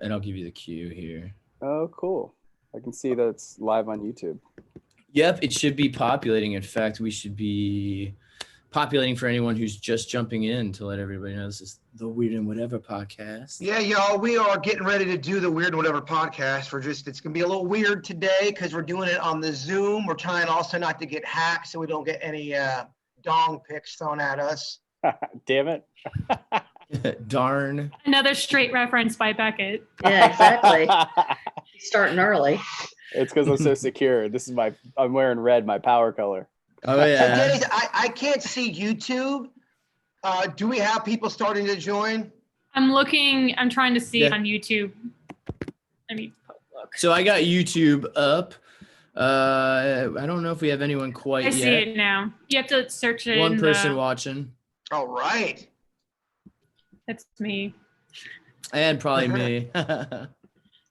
and I'll give you the cue here. Oh, cool. I can see that it's live on YouTube. Yep, it should be populating. In fact, we should be populating for anyone who's just jumping in to let everybody know this is the Weird and Whatever podcast. Yeah, y'all, we are getting ready to do the Weird and Whatever podcast. It's going to be a little weird today because we're doing it on the Zoom. We're trying also not to get hacked so we don't get any dong pics thrown at us. Damn it. Darn. Another straight reference by Beckett. Yeah, exactly. Starting early. It's because I'm so secure. I'm wearing red, my power color. Oh, So, yeah. Dennis, I can't see YouTube. Do we have people starting to join? I'm trying to see on YouTube. Let me look. So I got YouTube up. I don't know if we have anyone quite yet. I see it now. You have to search it. One person watching. All right. That's me. And probably me. All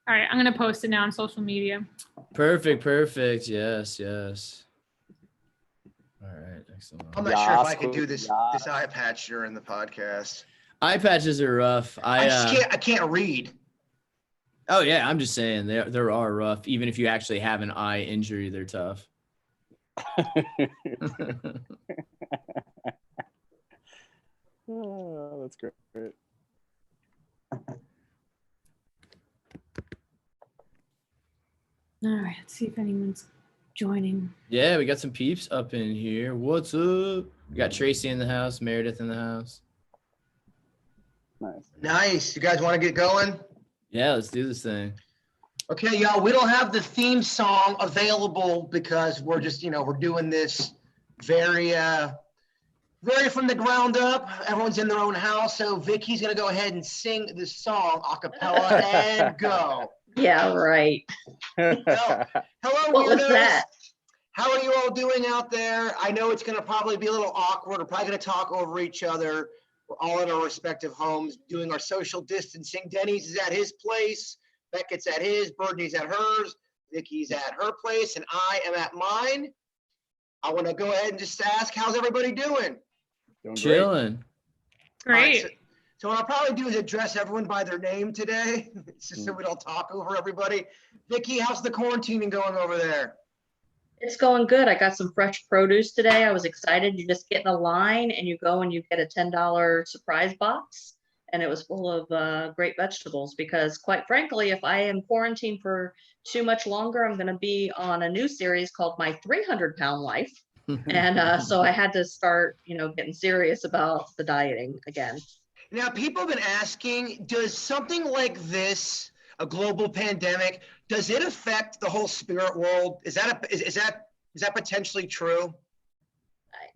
right, I'm gonna post it now on social media. Perfect. Yes. All right, excellent. I'm not sure if I can do this eye patch during the podcast. Eye patches are rough. I can't read. Oh yeah, I'm just saying they are rough. Even if you actually have an eye injury, they're tough. Oh, that's great. All right, let's see if anyone's joining. Yeah, we got some peeps up in here. What's up? We got Tracy in the house, Meredith in the house. Nice. You guys want to get going? Yeah, let's do this thing. Okay, y'all, we don't have the theme song available because we're just, we're doing this very from the ground up. Everyone's in their own house. So Vicky's going to go ahead and sing this song a cappella and go. Yeah, right. Hello, What was weirdos. that? How are you all doing out there? I know it's going to probably be a little awkward. We're probably going to talk over each other. We're all in our respective homes doing our social distancing. Denny's is at his place. Beckett's at his. Brittany's at hers. Vicky's at her place. And I am at mine. I want to go ahead and just ask, how's everybody doing? Chilling. Great. Right, so what I'll probably do is address everyone by their name today. It's just so we don't talk over everybody. Vicky, how's the quarantining going over there? It's going good. I got some fresh produce today. I was excited. You just get in a line and you go and you get a $10 surprise box. And it was full of great vegetables because quite frankly, if I am quarantined for too much longer, I'm going to be on a new series called My 300-Pound Life. And so I had to start, getting serious about the dieting again. Now, people have been asking, does something like this, a global pandemic, does it affect the whole spirit world? Is that potentially true?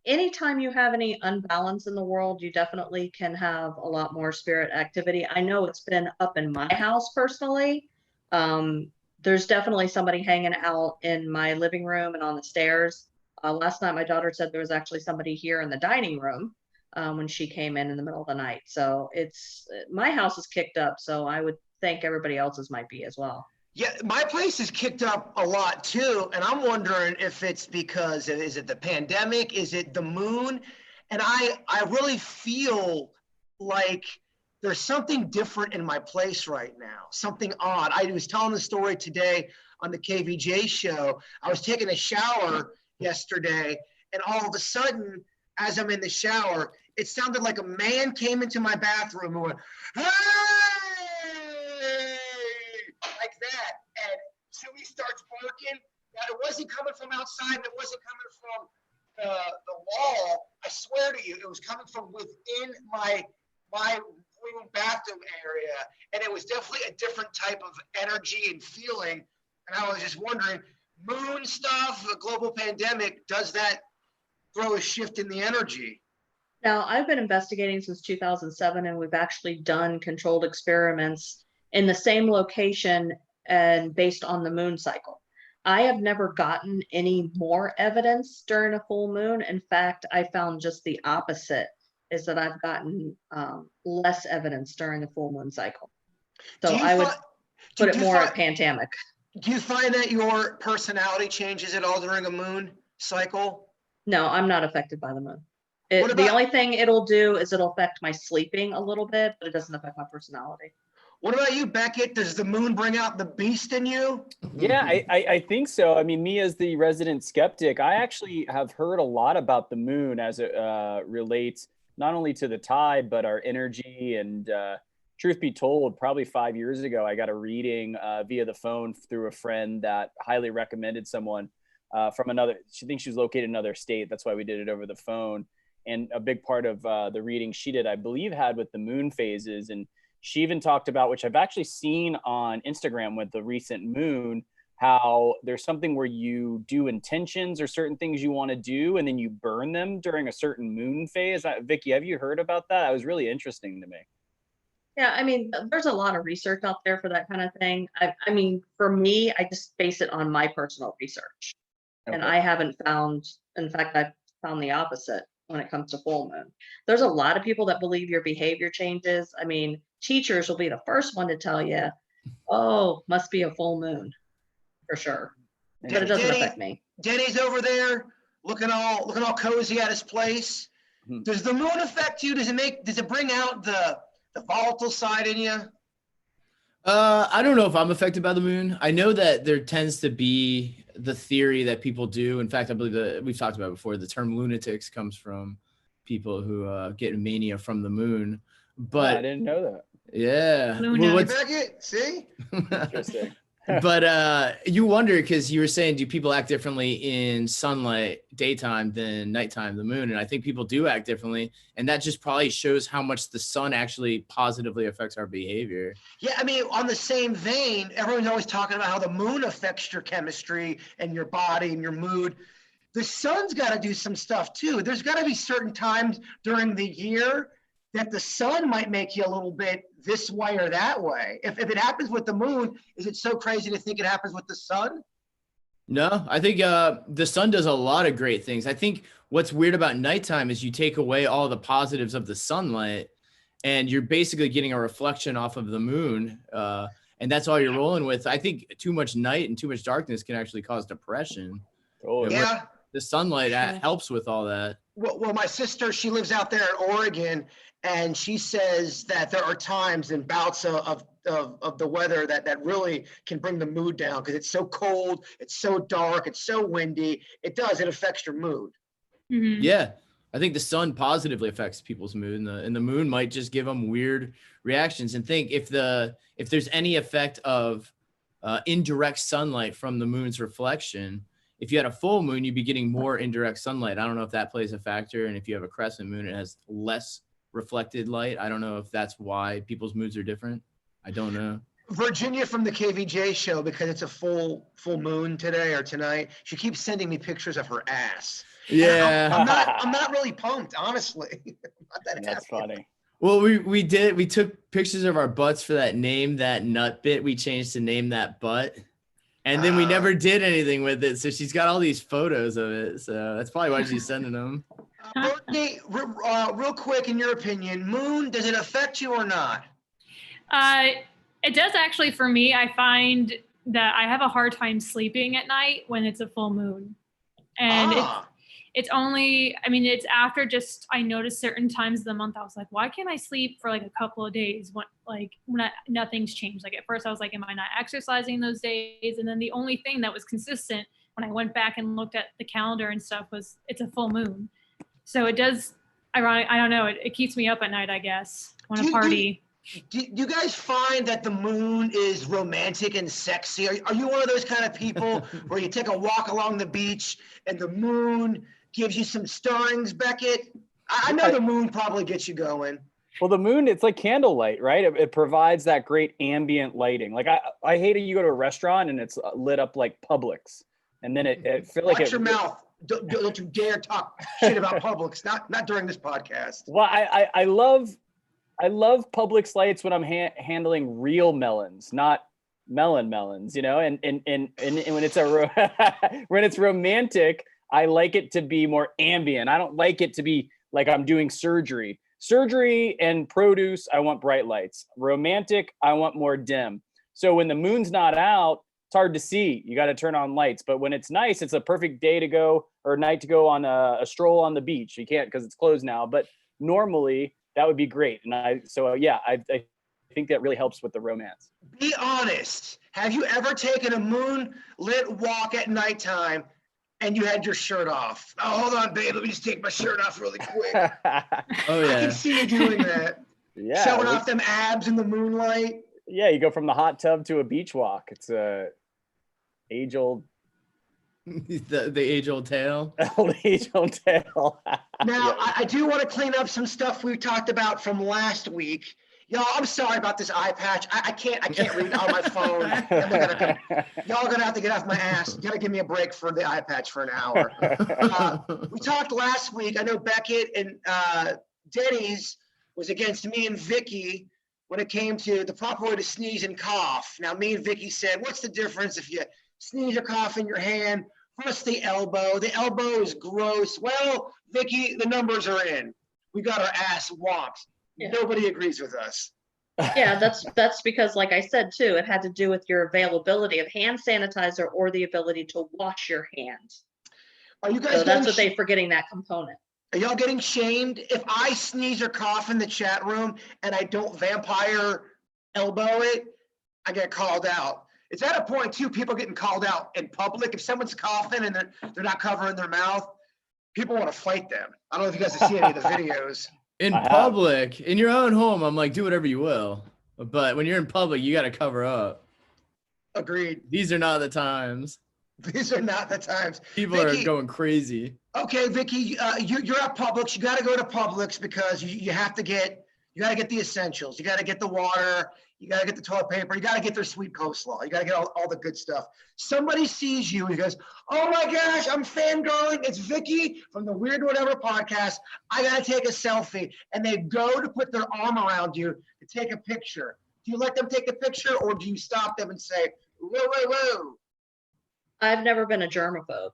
Anytime you have any unbalance in the world, you definitely can have a lot more spirit activity. I know it's been up in my house personally. There's definitely somebody hanging out in my living room and on the stairs. Last night, my daughter said there was actually somebody here in the dining room when she came in the middle of the night. So my house is kicked up. So I would think everybody else's might be as well. Yeah, my place is kicked up a lot too. And I'm wondering if it's because, is it the pandemic? Is it the moon? And I really feel like there's something different in my place right now, something odd. I was telling the story today on the KVJ show. I was taking a shower yesterday, and all of a sudden, as I'm in the shower, it sounded like a man came into my bathroom and went, "Hey!" like that. And so he starts barking. Now, it wasn't coming from outside, and it wasn't coming from the wall. I swear to you, it was coming from within my room bathroom area, and it was definitely a different type of energy and feeling. And I was just wondering, moon stuff, a global pandemic, does that throw a shift in the energy? Now, I've been investigating since 2007, and we've actually done controlled experiments in the same location and based on the moon cycle. I have never gotten any more evidence during a full moon. In fact, I found just the opposite, is that I've gotten less evidence during the full moon cycle. So I would put it more at pandemic. Do you find that your personality changes at all during a moon cycle? No, I'm not affected by the moon. The only thing it'll do is it'll affect my sleeping a little bit, but it doesn't affect my personality. What about you, Beckett? Does the moon bring out the beast in you? Yeah, I think so. I mean, me as the resident skeptic, I actually have heard a lot about the moon as it relates not only to the tide, but our energy. And truth be told, probably 5 years ago, I got a reading via the phone through a friend that highly recommended someone from another, she thinks she was located in another state. That's why we did it over the phone. And a big part of the reading she did, I believe, had with the moon phases. And she even talked about, which I've actually seen on Instagram with the recent moon, how there's something where you do intentions or certain things you want to do, and then you burn them during a certain moon phase. Vicky, have you heard about that? That was really interesting to me. Yeah, I mean, there's a lot of research out there for that kind of thing. I mean, for me, I just base it on my personal research. And Okay. I haven't found, in fact, I've found the opposite when it comes to full moon. There's a lot of people that believe your behavior changes. I mean, teachers will be the first one to tell you, oh, must be a full moon, for sure. But it doesn't affect me. Denny's over there looking all cozy at his place. Does the moon affect you? Does it bring out the volatile side in you? I don't know if I'm affected by the moon. I know that there tends to be the theory that people do. In fact, I believe that we've talked about it before. The term lunatics comes from people who get mania from the moon. But I didn't know that. Yeah. Luna. Well, Hey, Beckett, see? Interesting. but you wonder, because you were saying, do people act differently in sunlight daytime than nighttime, the moon? And I think people do act differently, and that just probably shows how much the sun actually positively affects our behavior. Yeah, I mean, on the same vein, everyone's always talking about how the moon affects your chemistry and your body and your mood. The sun's got to do some stuff too. There's got to be certain times during the year that the sun might make you a little bit this way or that way. If it happens with the moon, is it so crazy to think it happens with the sun? No, I think the sun does a lot of great things. I think what's weird about nighttime is you take away all the positives of the sunlight, and you're basically getting a reflection off of the moon, and that's all you're rolling with. I think too much night and too much darkness can actually cause depression. Totally. Yeah. The sunlight helps with all that. Well, my sister, she lives out there in Oregon, and she says that there are times and bouts of the weather that really can bring the mood down, because it's so cold, it's so dark, it's so windy. It affects your mood. Mhm. Yeah, I think the sun positively affects people's mood, and the moon might just give them weird reactions. And think if there's any effect of indirect sunlight from the moon's reflection, if you had a full moon, you'd be getting more indirect sunlight. I don't know if that plays a factor. And if you have a crescent moon, it has less reflected light. I don't know if that's why people's moods are different. I don't know. Virginia from the KVJ show, because it's a full moon today or tonight, she keeps sending me pictures of her ass. Yeah. I'm not really pumped, honestly. Not that That's happy. funny. Well, we took pictures of our butts for that Name That Nut bit. We changed to Name That Butt. And then we never did anything with it. So she's got all these photos of it. So that's probably why she's sending them. Courtney, real quick, in your opinion, moon, does it affect you or not? It does actually for me. I find that I have a hard time sleeping at night when it's a full moon. And it's only, I mean, it's after just, I noticed certain times of the month, I was like, why can't I sleep for like a couple of days when nothing's changed? Like at first I was like, am I not exercising those days? And then the only thing that was consistent when I went back and looked at the calendar and stuff was it's a full moon. So it does, ironic, I don't know, it keeps me up at night, I guess, when I party. Do you guys find that the moon is romantic and sexy? Are you one of those kind of people where you take a walk along the beach and the moon gives you some stirrings, Beckett? I know the moon probably gets you going. Well, the moon, it's like candlelight, right? It provides that great ambient lighting. Like I hate it. You go to a restaurant and it's lit up like Publix, and then it feel like Watch your mouth. Don't you dare talk shit about Publix. Not during this podcast. Well, I love Publix lights when I'm handling real melons, not melons, you know. And when it's when it's romantic, I like it to be more ambient. I don't like it to be like I'm doing surgery. Surgery and produce, I want bright lights. Romantic, I want more dim. So when the moon's not out, it's hard to see. You got to turn on lights. But when it's nice, it's a perfect day to go or night to go on a stroll on the beach. You can't because it's closed now. But normally that would be great. And I think that really helps with the romance. Be honest. Have you ever taken a moonlit walk at nighttime and you had your shirt off? Oh, hold on, babe. Let me just take my shirt off really quick. Oh I yeah. can see you doing that. Yeah. Showing off them abs in the moonlight. Yeah, you go from the hot tub to a beach walk. It's a age-old the age-old tale. age-old tale. Now, Yeah. I do want to clean up some stuff we talked about from last week. Y'all, I'm sorry about this eye patch. I can't read on my phone. Y'all gonna have to get off my ass. You gotta give me a break for the eye patch for an hour. We talked last week. I know Beckett and Denny's was against me and Vicky when it came to the proper way to sneeze and cough. Now, me and Vicky said, what's the difference if you sneeze or cough in your hand versus the elbow? The elbow is gross. Well, Vicky, the numbers are in. We got our ass whomped. Yeah. Nobody agrees with us. Yeah, that's because, like I said too, it had to do with your availability of hand sanitizer or the ability to wash your hands. Are you guys So that's what they're forgetting, that component. Are y'all getting shamed? If I sneeze or cough in the chat room and I don't vampire elbow it, I get called out. It's at a point too, people getting called out in public. If someone's coughing and they're not covering their mouth, people want to fight them. I don't know if you guys have seen any of the videos. In public, in your own home, I'm like, do whatever you will. But when you're in public, you got to cover up. Agreed. These are not the times. These are not the times. People are going crazy. Okay, Vicky, you're at Publix. You got to go to Publix because you got to get the essentials. You got to get the water. You got to get the toilet paper. You got to get their sweet coleslaw. You got to get all the good stuff. Somebody sees you and he goes, oh my gosh, I'm fangirling. It's Vicky from the Weird Whatever podcast. I got to take a selfie. And they go to put their arm around you to take a picture. Do you let them take the picture or do you stop them and say, whoa, whoa, whoa? I've never been a germaphobe.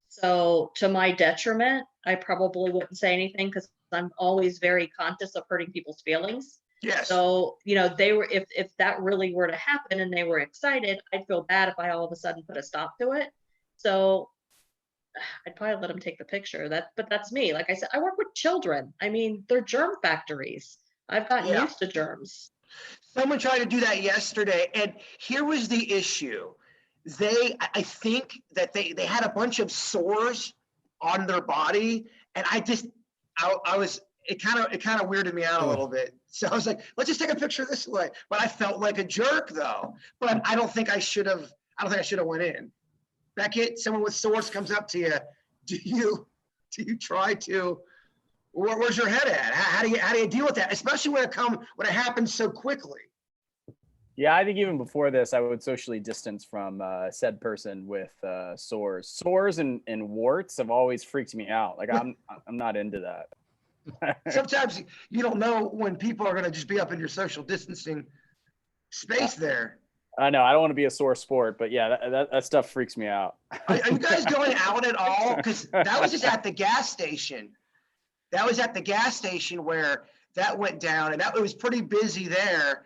So to my detriment, I probably wouldn't say anything because I'm always very conscious of hurting people's feelings. Yes. So, they were, if that really were to happen and they were excited, I'd feel bad if I all of a sudden put a stop to it. So I'd probably let them take the picture. But that's me. Like I said, I work with children. I mean, they're germ factories. I've gotten used to germs. Someone tried to do that yesterday, and here was the issue. I think that they had a bunch of sores on their body, and it kind of weirded me out a little bit. So I was like, let's just take a picture this way. But I felt like a jerk though. But I don't think I should have went in. Beckett, someone with sores comes up to you. Do you try to? Where's your head at? How do you deal with that? Especially when it happens so quickly. Yeah, I think even before this, I would socially distance from said person with sores. Sores and warts have always freaked me out. Like I'm not into that. Sometimes you don't know when people are going to just be up in your social distancing space there. I know. I don't want to be a sore sport, but yeah, that stuff freaks me out. Are you guys going out at all? Because that was just at the gas station. That was at the gas station where that went down, and it was pretty busy there.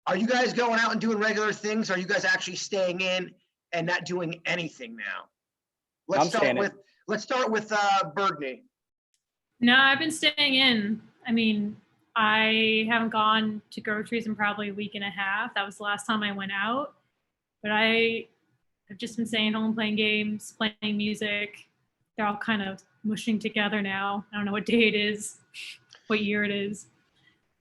Are you guys going out and doing regular things? Or are you guys actually staying in and not doing anything now? Let's start with Birdney. No, I've been staying in. I mean, I haven't gone to groceries in probably a week and a half. That was the last time I went out. But I have just been staying home, playing games, playing music. They're all kind of mushing together now. I don't know what day it is, what year it is.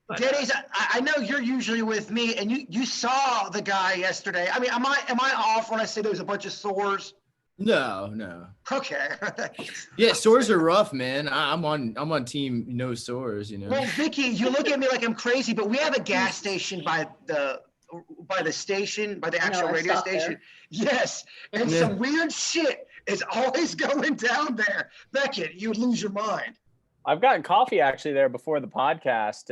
But, Denny's, I know you're usually with me, and you saw the guy yesterday. I mean, am I off when I say there was a bunch of sores? No. Okay. Yeah, sores are rough, man. I'm on team no sores, Well, Vicky, you look at me like I'm crazy, but we have a gas station by the actual radio station. There. Yes, and some weird shit is always going down there. Beckett, you would lose your mind. I've gotten coffee actually there before the podcast.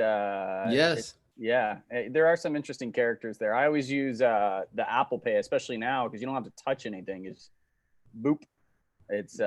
Yes. Yeah, there are some interesting characters there. I always use the Apple Pay, especially now, because you don't have to touch anything. It's boop. It's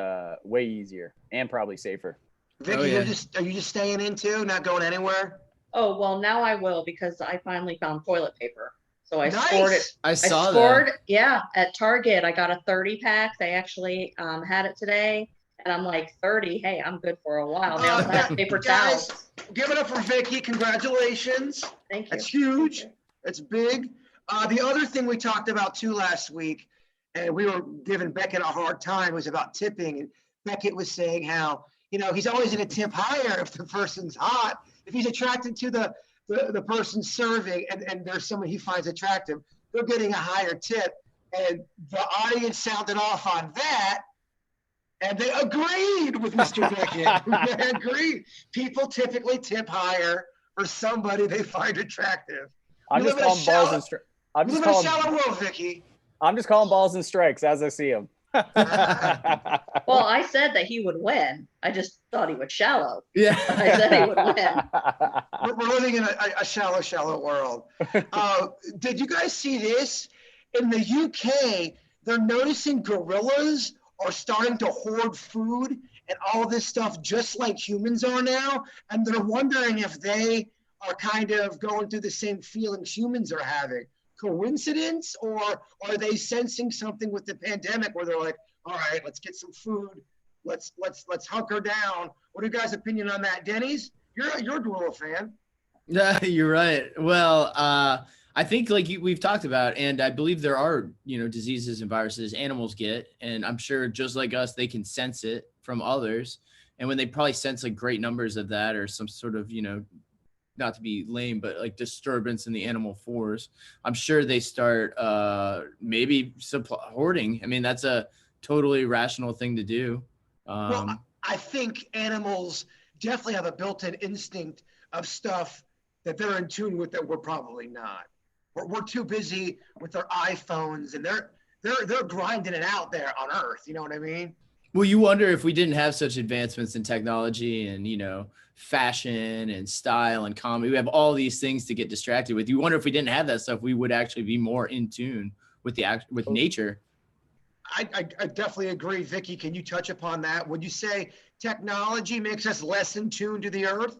way easier and probably safer. Vicky, are you just staying in too, not going anywhere? Oh, well, now I will, because I finally found toilet paper. So I nice. scored it. I scored, yeah, at Target. I got a 30 pack. They actually had it today. And I'm like, 30, hey, I'm good for a while. Now I have paper guys, towels. give it up for Vicky. Congratulations. Thank you. That's huge. That's big. The other thing we talked about too last week, and we were giving Beckett a hard time, was about tipping. And Beckett was saying how, he's always going to tip higher if the person's hot. If he's attracted to the person serving and there's someone he finds attractive, they're getting a higher tip. And the audience sounded off on that. And they agreed with Mr. Beckett. They agreed. People typically tip higher for somebody they find attractive. I'm just calling balls and strikes. I'm just calling shallow world, Vicky. I'm just calling balls and strikes as I see them. Well, I said that he would win. I just thought he would shallow. Yeah. I said he would win. We're living in a shallow world. Did you guys see this? In the UK, they're noticing gorillas are starting to hoard food and all this stuff just like humans are now. And they're wondering if they are kind of going through the same feelings humans are having. Coincidence, or are they sensing something with the pandemic where they're like, all right, let's get some food. Let's hunker down. What are you guys' opinion on that? Denny's, you're a gorilla fan. Yeah, you're right. Well, I think we've talked about, and I believe there are, diseases and viruses animals get, and I'm sure just like us, they can sense it from others. And when they probably sense like great numbers of that or some sort of, not to be lame, but like disturbance in the animal force, I'm sure they start maybe hoarding. I mean, that's a totally rational thing to do. Well, I think animals definitely have a built-in instinct of stuff that they're in tune with that we're probably not. We're too busy with our iPhones, and they're grinding it out there on Earth. You know what I mean? Well, you wonder if we didn't have such advancements in technology and, fashion and style and comedy. We have all these things to get distracted with. You wonder if we didn't have that stuff, we would actually be more in tune with with nature. I definitely agree. Vicky, can you touch upon that? Would you say technology makes us less in tune to the Earth?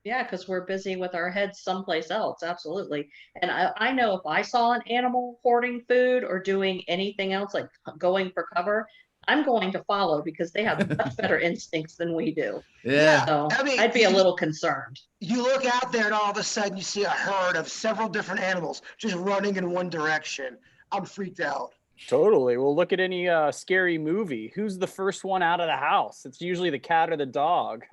Yeah, because we're busy with our heads someplace else. Absolutely. And I know if I saw an animal hoarding food or doing anything else, like going for cover, I'm going to follow because they have much better instincts than we do. Yeah. So I'd be a little concerned. You look out there and all of a sudden you see a herd of several different animals just running in one direction. I'm freaked out. Totally. Well, look at any scary movie. Who's the first one out of the house? It's usually the cat or the dog.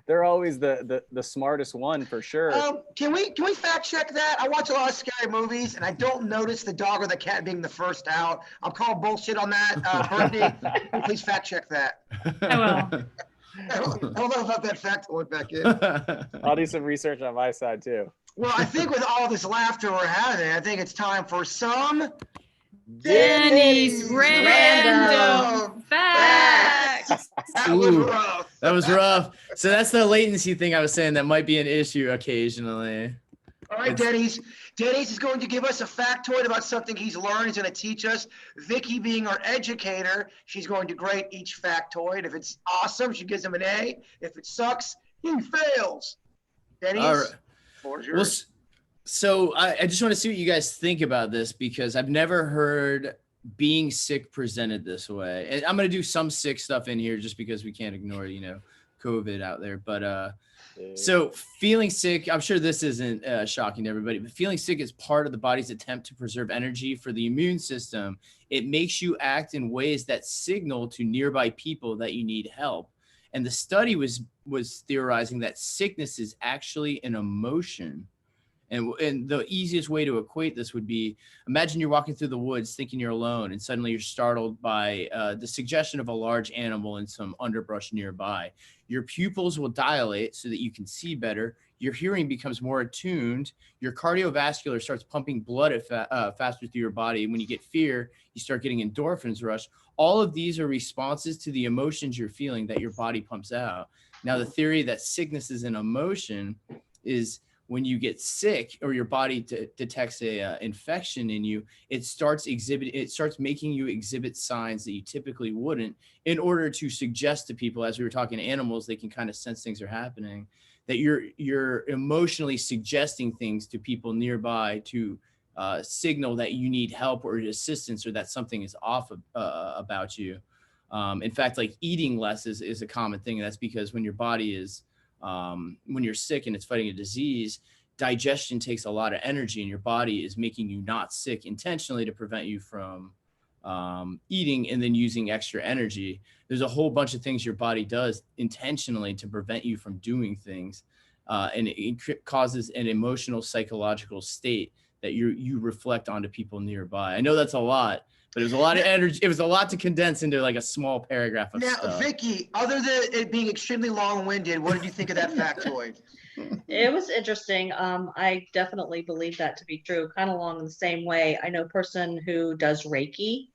They're always the smartest one for sure. Can we fact check that? I watch a lot of scary movies and I don't notice the dog or the cat being the first out. I'm calling bullshit on that. Brittany, please fact check that. I will. I don't know about that fact going back in. I'll do some research on my side too. Well, I think with all this laughter we're having, I think it's time for some Denny's random facts. That was rough. So that's the latency thing I was saying that might be an issue occasionally. All right, Denny's. Denny's is going to give us a factoid about something he's learned. He's going to teach us. Vicky, being our educator, she's going to grade each factoid. If it's awesome, she gives him an A. If it sucks, he fails. Denny's, all right. Floor is yours. So I just want to see what you guys think about this because I've never heard being sick presented this way. And I'm going to do some sick stuff in here just because we can't ignore, COVID out there. But so feeling sick, I'm sure this isn't shocking to everybody, but feeling sick is part of the body's attempt to preserve energy for the immune system. It makes you act in ways that signal to nearby people that you need help. And the study was theorizing that sickness is actually an emotion. And the easiest way to equate this would be, imagine you're walking through the woods thinking you're alone, and suddenly you're startled by the suggestion of a large animal in some underbrush nearby. Your pupils will dilate so that you can see better. Your hearing becomes more attuned. Your cardiovascular starts pumping blood faster through your body. And when you get fear, you start getting endorphins rush. All of these are responses to the emotions you're feeling that your body pumps out. Now, the theory that sickness is an emotion is when you get sick or your body detects a infection in you, it starts making you exhibit signs that you typically wouldn't in order to suggest to people, as we were talking to animals, they can kind of sense things are happening, that you're emotionally suggesting things to people nearby to signal that you need help or assistance or that something is off about you. In fact, like eating less is a common thing. And that's because when your body is, when you're sick and it's fighting a disease, digestion takes a lot of energy, and your body is making you not sick intentionally to prevent you from eating and then using extra energy. There's a whole bunch of things your body does intentionally to prevent you from doing things. And it causes an emotional, psychological state that you reflect onto people nearby. I know that's a lot, but it was a lot of energy. It was a lot to condense into like a small paragraph of stuff. Now, Vicky, other than it being extremely long-winded, what did you think of that factoid? It was interesting. I definitely believe that to be true. Kind of along the same way. I know a person who does Reiki,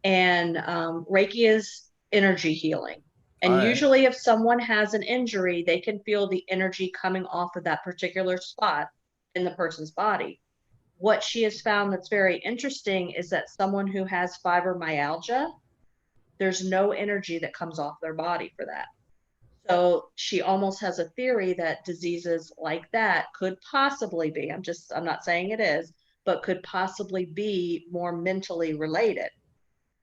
and Reiki is energy healing. And All right. usually if someone has an injury, they can feel the energy coming off of that particular spot in the person's body. What she has found that's very interesting is that someone who has fibromyalgia, there's no energy that comes off their body for that. So she almost has a theory that diseases like that could possibly be, I'm not saying it is, but could possibly be more mentally related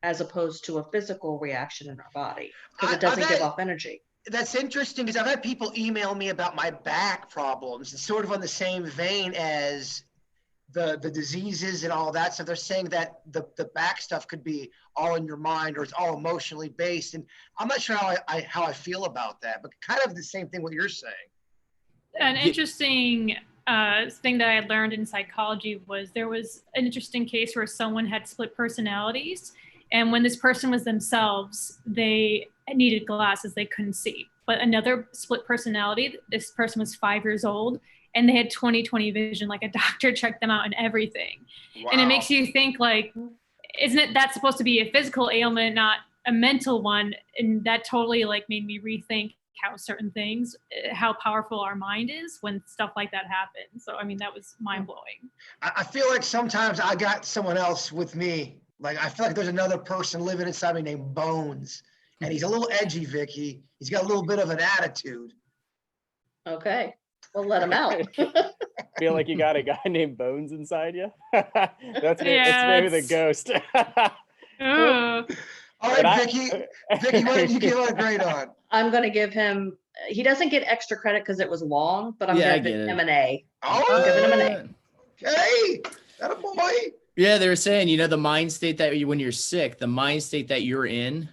as opposed to a physical reaction in our body, because it doesn't give off energy. That's interesting, because I've had people email me about my back problems. It's sort of on the same vein as the diseases and all that. So they're saying that the back stuff could be all in your mind, or it's all emotionally based. And I'm not sure how I feel about that, but kind of the same thing what you're saying. An interesting thing that I had learned in psychology was there was an interesting case where someone had split personalities. And when this person was themselves, they needed glasses, they couldn't see. But another split personality, this person was 5 years old, and they had 20/20 vision, like a doctor checked them out and everything. Wow. And it makes you think, like, isn't it that supposed to be a physical ailment, not a mental one? And that totally like made me rethink how certain things, how powerful our mind is when stuff like that happens. So, I mean, that was mind blowing. I feel like sometimes I got someone else with me. Like, I feel like there's another person living inside me named Bones, and he's a little edgy, Vicky. He's got a little bit of an attitude. Okay, we'll let him out. Feel like you got a guy named Bones inside you? That's maybe the ghost. All right, Vicky, what did you give our grade on? I'm going to give him, he doesn't get extra credit because it was long, but I'm giving him an A. Oh, I'm giving him an A. Okay, that a boy. Yeah, they were saying, you know, the mind state that when you're sick, the mind state that you're in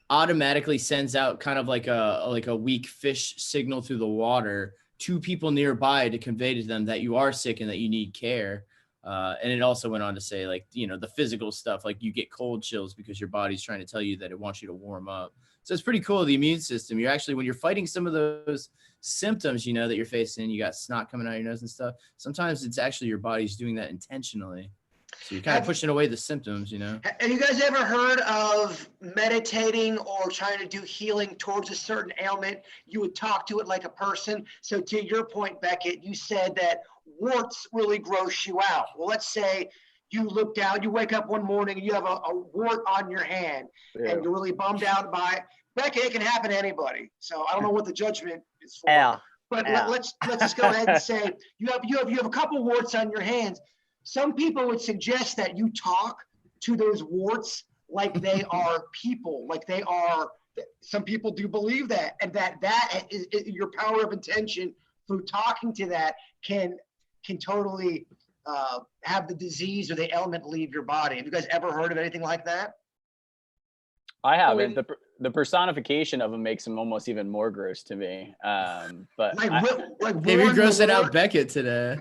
automatically sends out kind of like a weak fish signal through the water to people nearby to convey to them that you are sick and that you need care. And it also went on to say, like, you know, the physical stuff, like you get cold chills because your body's trying to tell you that it wants you to warm up. So it's pretty cool. The immune system, you're actually, when you're fighting some of those symptoms, you know, that you're facing, you got snot coming out of your nose and stuff. Sometimes it's actually your body's doing that intentionally. So you're kind of pushing away the symptoms, you know. Have you guys ever heard of meditating or trying to do healing towards a certain ailment? You would talk to it like a person. So to your point, Beckett, you said that warts really gross you out. Well, let's say you look down, you wake up one morning and you have a wart on your hand, and you're really bummed out by it. Beckett, it can happen to anybody. So I don't know what the judgment is for. Yeah. But let's just go ahead and say you have a couple warts on your hands. Some people would suggest that you talk to those warts like they are people, like they are. Some people do believe that, and that is your power of intention through talking to that can totally have the disease or the ailment leave your body. Have you guys ever heard of anything like that? I haven't. The personification of them makes them almost even more gross to me. But maybe grossing out Beckett today.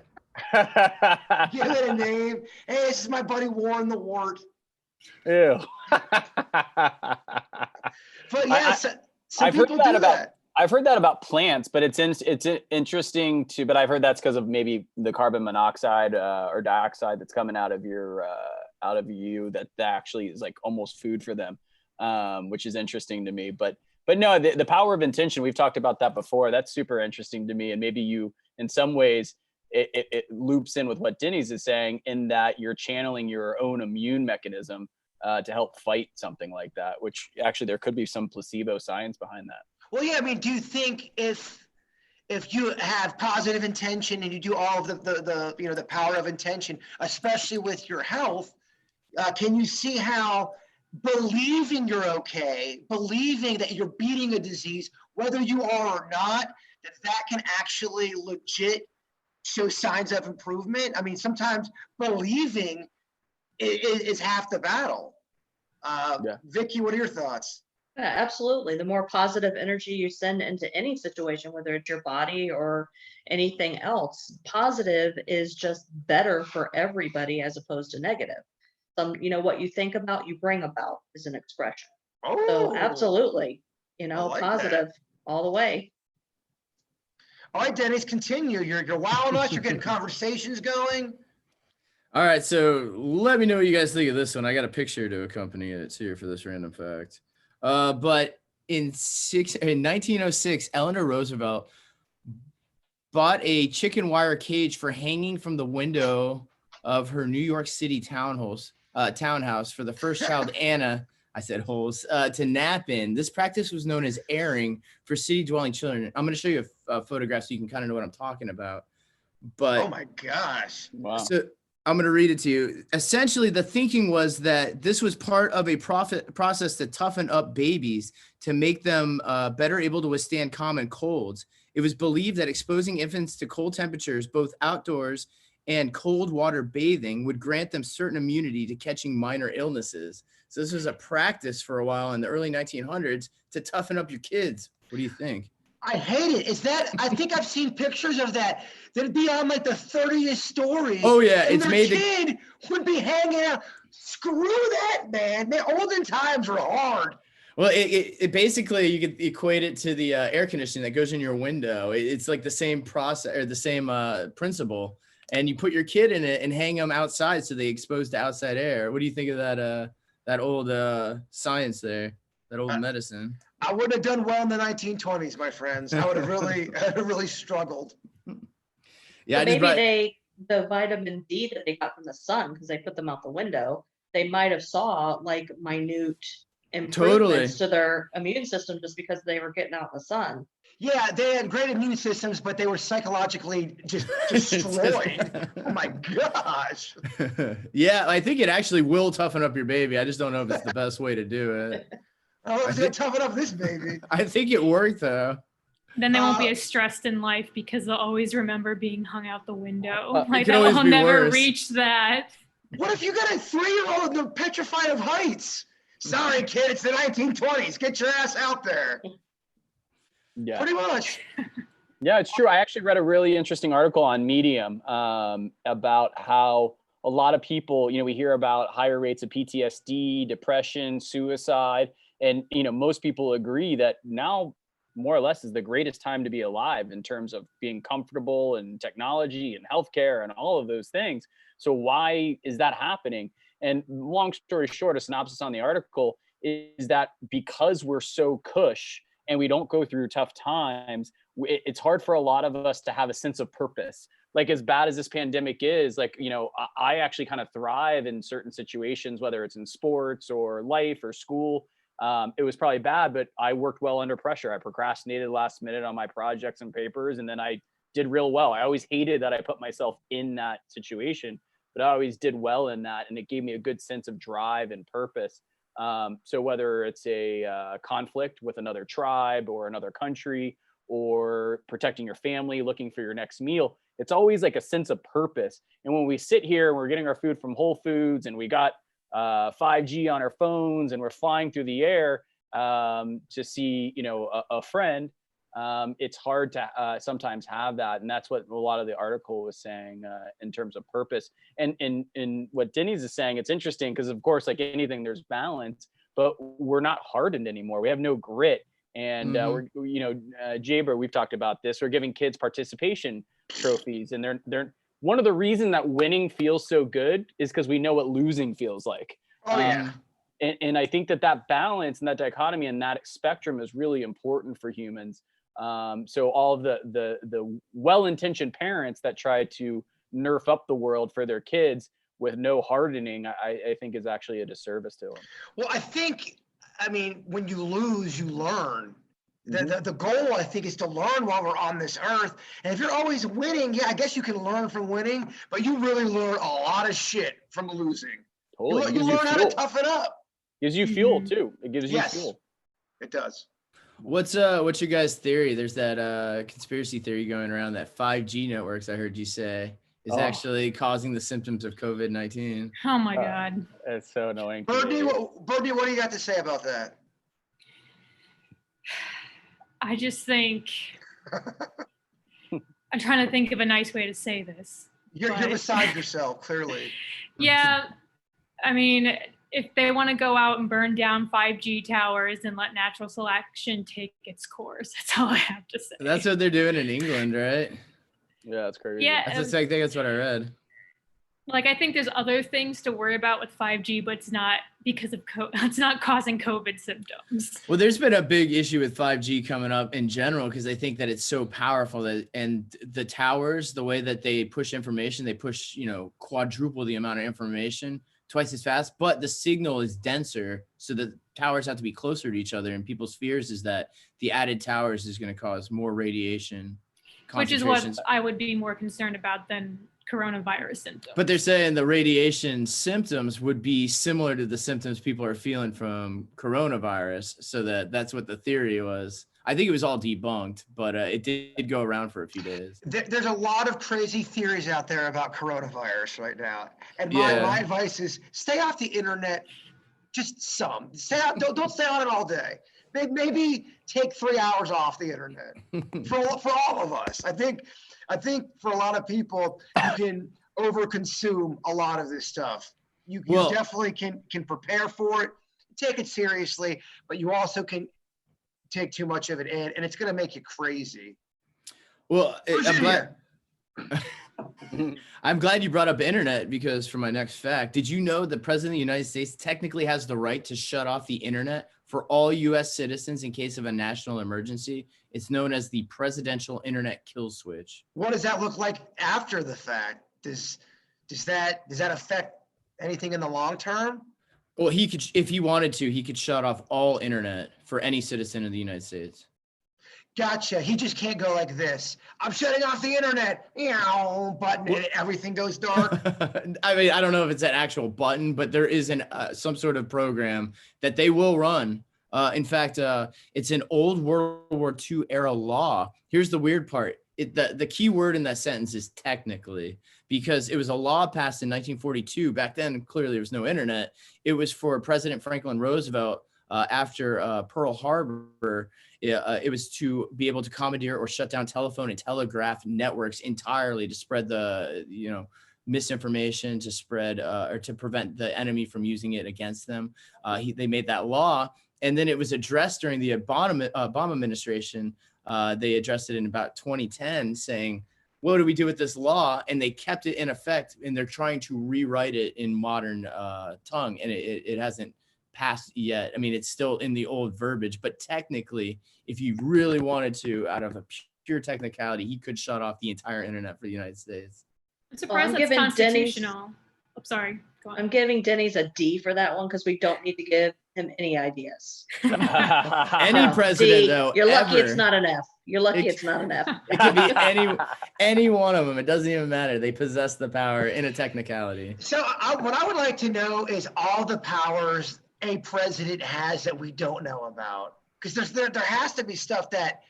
Give it a name. Hey, this is my buddy Warren the Wart. Ew. But yeah, I've heard that about plants, but it's interesting to. But I've heard that's because of maybe the carbon monoxide or dioxide that's coming out of you that actually is like almost food for them, which is interesting to me. But no, the power of intention, we've talked about that before. That's super interesting to me, and maybe you, in some ways, it loops in with what Denny's is saying, in that you're channeling your own immune mechanism to help fight something like that, which actually there could be some placebo science behind that. Well, yeah, I mean, do you think if you have positive intention and you do all of the power of intention, especially with your health, can you see how believing you're okay, believing that you're beating a disease, whether you are or not, that can actually legit show signs of improvement. I mean, sometimes believing is half the battle. Vicky, what are your thoughts? Yeah, absolutely. The more positive energy you send into any situation, whether it's your body or anything else, positive is just better for everybody as opposed to negative. What you think about, you bring about is an expression. So absolutely, like positive that. all the way. All right, Dennis, continue. You're wowing us. You're getting conversations going. All right, so let me know what you guys think of this one. I got a picture to accompany it here for this random fact. But in 1906, Eleanor Roosevelt bought a chicken wire cage for hanging from the window of her New York City townhouse for the first child, Anna. I said holes to nap in. This practice was known as airing for city-dwelling children. I'm going to show you a photograph so you can kind of know what I'm talking about. But oh my gosh! Wow. So I'm going to read it to you. Essentially, the thinking was that this was part of a process to toughen up babies to make them better able to withstand common colds. It was believed that exposing infants to cold temperatures, both outdoors and cold water bathing, would grant them certain immunity to catching minor illnesses. So this was a practice for a while in the early 1900s to toughen up your kids. What do you think? I hate it. Is that, I think I've seen pictures of that. That'd be on like the 30th story. Oh yeah, and it's their made kid would be hanging out. Screw that, man. The olden times were hard. Well, it basically, you could equate it to the air conditioning that goes in your window. It's like the same process or the same principle. And you put your kid in it and hang them outside so they expose to outside air. What do you think of that old science there, that old medicine? I wouldn't have done well in the 1920s, my friends. I would have really struggled. Yeah, so maybe the vitamin D that they got from the sun, because they put them out the window, they might have saw like minute improvements to their immune system just because they were getting out in the sun. Yeah, they had great immune systems, but they were psychologically just destroyed. Oh my gosh. Yeah, I think it actually will toughen up your baby. I just don't know if it's the best way to do it. Oh, it's gonna toughen up this baby. I think it worked though. Then they won't be as stressed in life because they'll always remember being hung out the window. Like they'll never reach that. What if you got a 3-year-old and they're petrified of heights? Sorry, kid, it's the 1920s. Get your ass out there. Yeah. Pretty much. Yeah, it's true. I actually read a really interesting article on Medium about how a lot of people, we hear about higher rates of PTSD, depression, suicide, and, most people agree that now more or less is the greatest time to be alive in terms of being comfortable and technology and healthcare and all of those things. So why is that happening? And long story short, a synopsis on the article is that because we're so cush and we don't go through tough times, it's hard for a lot of us to have a sense of purpose. Like as bad as this pandemic is, I actually kind of thrive in certain situations, whether it's in sports or life or school. It was probably bad, but I worked well under pressure. I procrastinated last minute on my projects and papers, and then I did real well. I always hated that I put myself in that situation, but I always did well in that, and it gave me a good sense of drive and purpose. So whether it's a conflict with another tribe or another country, or protecting your family, looking for your next meal, it's always like a sense of purpose. And when we sit here and we're getting our food from Whole Foods and we got 5G on our phones and we're flying through the air to see, a friend, it's hard to sometimes have that. And that's what a lot of the article was saying in terms of purpose. And what Denny's is saying, it's interesting because, of course, like anything, there's balance, but we're not hardened anymore. We have no grit. And Jaber, we've talked about this. We're giving kids participation trophies, and they're one of the reasons that winning feels so good is because we know what losing feels like. Oh yeah. And I think that balance and that dichotomy and that spectrum is really important for humans. So all of the well-intentioned parents that try to nerf up the world for their kids with no hardening, I think is actually a disservice to them. Well, I mean, when you lose, you learn. The goal, I think, is to learn while we're on this earth. And if you're always winning, yeah, I guess you can learn from winning, but you really learn a lot of shit from losing. Totally. You learn how to toughen up. Gives you fuel too. It gives you Yes, fuel. it does. What's your guys' theory? There's that conspiracy theory going around that 5G networks, I heard you say, is actually causing the symptoms of COVID-19. Oh my God. It's so annoying. Birdie, what do you got to say about that? I just think I'm trying to think of a nice way to say this. You're beside yourself, clearly. Yeah. I mean, if they want to go out and burn down 5G towers and let natural selection take its course, that's all I have to say. That's what they're doing in England, right? Yeah, that's crazy. Yeah. I think that's what I read. Like, I think there's other things to worry about with 5G, but it's not because of it's not causing COVID symptoms. Well, there's been a big issue with 5G coming up in general because they think that it's so powerful and the towers, the way that they push information, they push, quadruple the amount of information, twice as fast, but the signal is denser, so the towers have to be closer to each other. And people's fears is that the added towers is going to cause more radiation, which is what I would be more concerned about than coronavirus symptoms. But they're saying the radiation symptoms would be similar to the symptoms people are feeling from coronavirus. So that's what the theory was. I think it was all debunked, but it did go around for a few days. There's a lot of crazy theories out there about coronavirus right now. And my advice is stay off the internet, just some. Stay out, don't stay on it all day. Maybe take 3 hours off the internet for all of us. I think for a lot of people, you can overconsume a lot of this stuff. You definitely can prepare for it, take it seriously, but you also can take too much of it in, and it's going to make you crazy. Well, I'm glad you brought up internet, because for my next fact, did you know the President of the United States technically has the right to shut off the internet for all U.S. citizens in case of a national emergency? It's known as the presidential internet kill switch. What does that look like after the fact? Does that affect anything in the long term? Well, he could, if he wanted to, he could shut off all internet for any citizen of the United States. Gotcha. He just can't go like this. I'm shutting off the internet. Button, and everything goes dark. I mean, I don't know if it's an actual button, but there is some sort of program that they will run. In fact, it's an old World War II era law. Here's the weird part. The key word in that sentence is technically, because it was a law passed in 1942. Back then, clearly there was no internet. It was for President Franklin Roosevelt after Pearl Harbor. It was to be able to commandeer or shut down telephone and telegraph networks entirely to spread the, misinformation, to spread or to prevent the enemy from using it against them. They made that law, and then it was addressed during the Obama administration. They addressed it in about 2010, saying, what do we do with this law? And they kept it in effect, and they're trying to rewrite it in modern tongue, and it hasn't passed yet. I mean, it's still in the old verbiage, but technically, if you really wanted to, out of a pure technicality, he could shut off the entire internet for the United States. I'm surprised that's constitutional. I'm sorry. Go on. I'm giving Denny's a D for that one, because we don't need to give him any ideas. Any president, D, though, you're lucky ever, it's not an F. You're lucky it's not an F. It could be any one of them. It doesn't even matter. They possess the power in a technicality. So what I would like to know is all the powers a president has that we don't know about, because there has to be stuff that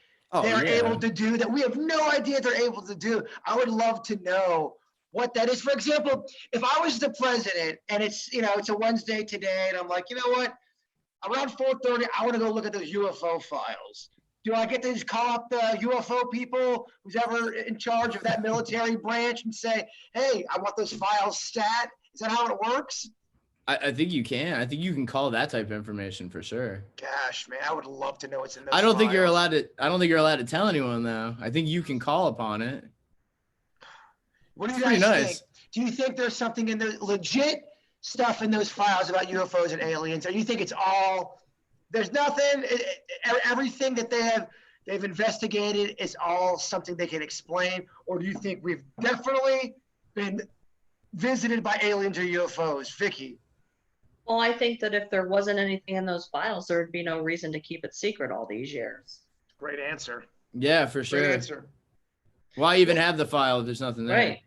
they're able to do that we have no idea they're able to do. I would love to know what that is. For example, if I was the president and it's a Wednesday today, and I'm like, you know what, around 4:30, I want to go look at those UFO files. Do I get to just call up the UFO people, who's ever in charge of that military branch, and say, hey, I want those files stat? Is that how it works? I think you can. I think you can call that type of information for sure. Gosh, man, I would love to know what's in those I don't think you're files. allowed to tell anyone, though. I think you can call upon it. What do you guys think? Do you think there's something in the legit stuff in those files about UFOs and aliens, or you think it's all, there's nothing, everything that they've investigated is all something they can explain? Or do you think we've definitely been visited by aliens or UFOs? Vicky? Well, I think that if there wasn't anything in those files, there would be no reason to keep it secret all these years. Great answer. Yeah, for sure. Great answer. Why even have the file if there's nothing there? Right.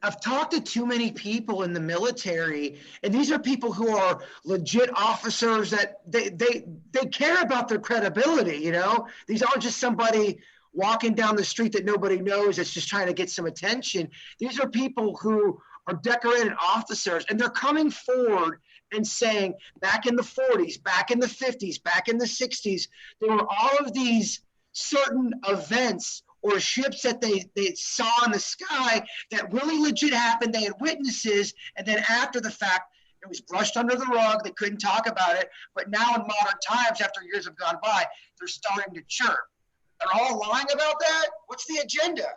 I've talked to too many people in the military, and these are people who are legit officers that they care about their credibility, you know? These aren't just somebody walking down the street that nobody knows that's just trying to get some attention. These are people who are decorated officers, and they're coming forward and saying, back in the 40s, back in the 50s, back in the 60s, there were all of these certain events or ships that they saw in the sky that really legit happened. They had witnesses, and then after the fact, it was brushed under the rug. They couldn't talk about it. But now in modern times, after years have gone by, they're starting to chirp. They're all lying about that? What's the agenda?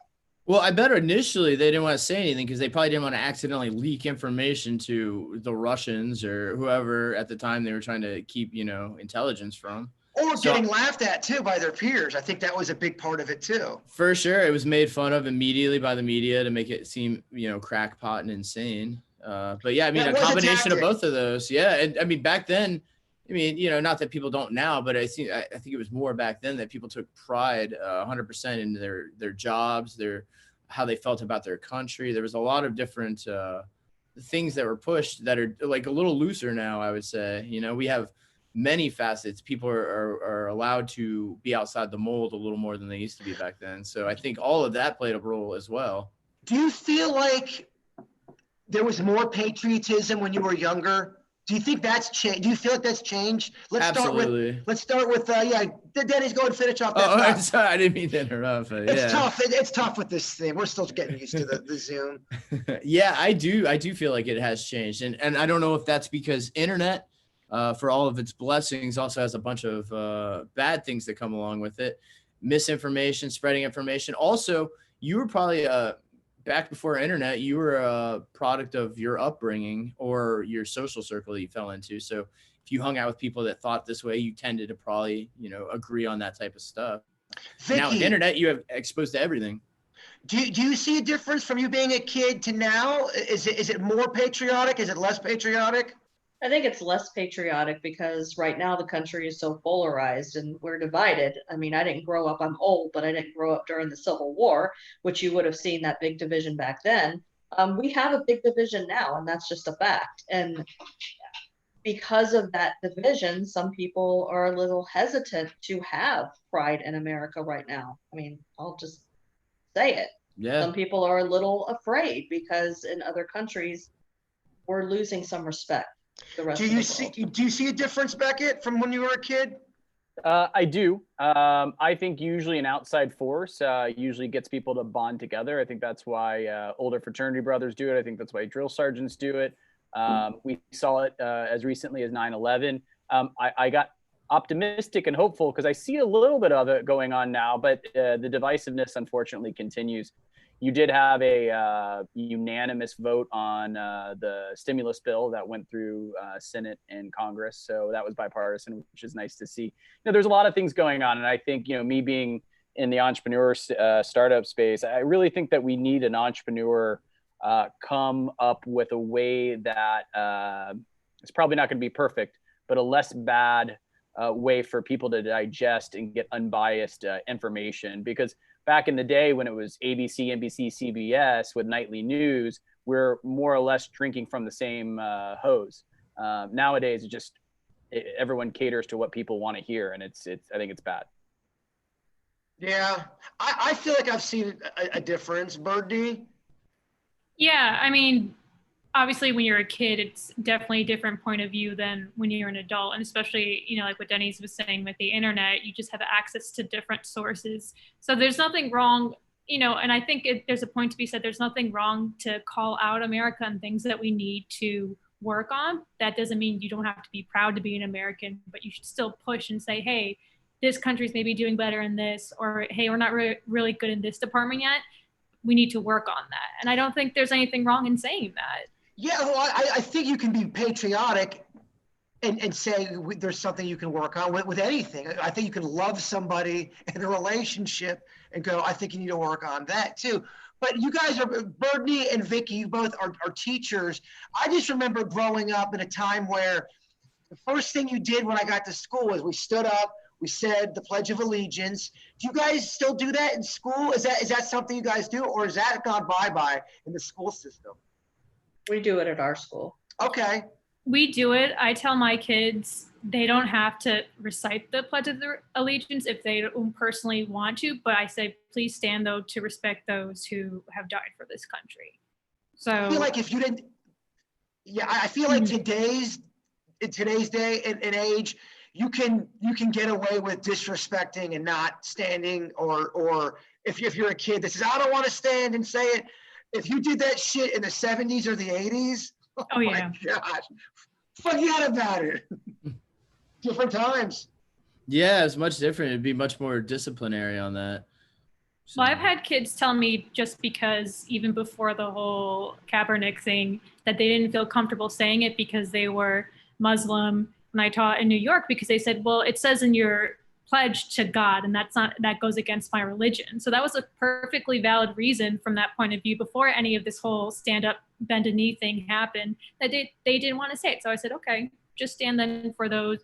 Well, I bet initially they didn't want to say anything because they probably didn't want to accidentally leak information to the Russians or whoever at the time they were trying to keep, intelligence from. Or getting laughed at too by their peers. I think that was a big part of it too. For sure. It was made fun of immediately by the media to make it seem, crackpot and insane. But yeah, I mean, a combination of both of those. Yeah. And I mean, back then, not that people don't now, but I think it was more back then that people took pride 100% in their jobs, how they felt about their country. There was a lot of different things that were pushed that are like a little looser now, I would say. We have many facets. People are allowed to be outside the mold a little more than they used to be back then. So I think all of that played a role as well. Do you feel like there was more patriotism when you were younger? Do you think that's changed? Do you feel like that's changed? Absolutely. Let's start with Denny's, go and finish off that. Oh, sorry, I didn't mean to interrupt. It's tough. It's tough with this thing. We're still getting used to the Zoom. Yeah, I do feel like it has changed. And I don't know if that's because internet, for all of its blessings, also has a bunch of bad things that come along with it. Misinformation, spreading information. Also, you were probably back before internet, you were a product of your upbringing or your social circle that you fell into. So if you hung out with people that thought this way, you tended to probably, agree on that type of stuff. Vicky, now with internet, you have exposed to everything. Do you see a difference from you being a kid to now? Is it more patriotic? Is it less patriotic? I think it's less patriotic because right now the country is so polarized and we're divided. I mean, I didn't grow up, I'm old, but I didn't grow up during the Civil War, which you would have seen that big division back then. We have a big division now, and that's just a fact. And because of that division, some people are a little hesitant to have pride in America right now. I mean, I'll just say it. Yeah. Some people are a little afraid because in other countries, we're losing some respect. Do you see a difference, Beckett, from when you were a kid? I do. I think usually an outside force usually gets people to bond together. I think that's why older fraternity brothers do it. I think that's why drill sergeants do it. We saw it as recently as 9/11. I got optimistic and hopeful because I see a little bit of it going on now, but the divisiveness unfortunately continues. You did have a unanimous vote on the stimulus bill that went through Senate and Congress. So that was bipartisan, which is nice to see. There's a lot of things going on. And I think, me being in the entrepreneur startup space, I really think that we need an entrepreneur come up with a way that it's probably not going to be perfect, but a less bad way for people to digest and get unbiased information. Because back in the day when it was ABC, NBC, CBS with nightly news, we're more or less drinking from the same hose. Nowadays, everyone caters to what people want to hear, and I think it's bad. Yeah, I feel like I've seen a difference. Birdie? Yeah, I mean, obviously when you're a kid, it's definitely a different point of view than when you're an adult. And especially, like what Denny's was saying with the internet, you just have access to different sources. So there's nothing wrong, and I think there's a point to be said, there's nothing wrong to call out America and things that we need to work on. That doesn't mean you don't have to be proud to be an American, but you should still push and say, hey, this country's maybe doing better in this, or hey, we're not really good in this department yet. We need to work on that. And I don't think there's anything wrong in saying that. Yeah, well, I think you can be patriotic and say there's something you can work on with anything. I think you can love somebody in a relationship and go, I think you need to work on that too. But you guys are, Birdie and Vicky, you both are teachers. I just remember growing up in a time where the first thing you did when I got to school was we stood up, We said the Pledge of Allegiance. Do you guys still do that in school? Is that something you guys do, or is that gone bye-bye in the school system? We do it at our school. Okay. We do it. I tell my kids they don't have to recite the Pledge of Allegiance if they don't personally want to, but I say, please stand though to respect those who have died for this country. So I feel like if you didn't, I feel like in today's day and age, you can get away with disrespecting and not standing, or if you're a kid that says, I don't want to stand and say it. If you did that shit in the 70s or the 80s, oh yeah, my gosh, forget about it. Different times. Yeah, it's much different. It'd be much more disciplinary on that. Well, I've had kids tell me just because even before the whole Kaepernick thing that they didn't feel comfortable saying it because they were Muslim when I taught in New York, because they said, well, it says in your pledge to God, and that goes against my religion. So that was a perfectly valid reason from that point of view before any of this whole stand up, bend a knee thing happened, that they didn't want to say it. So I said, okay, just stand then for the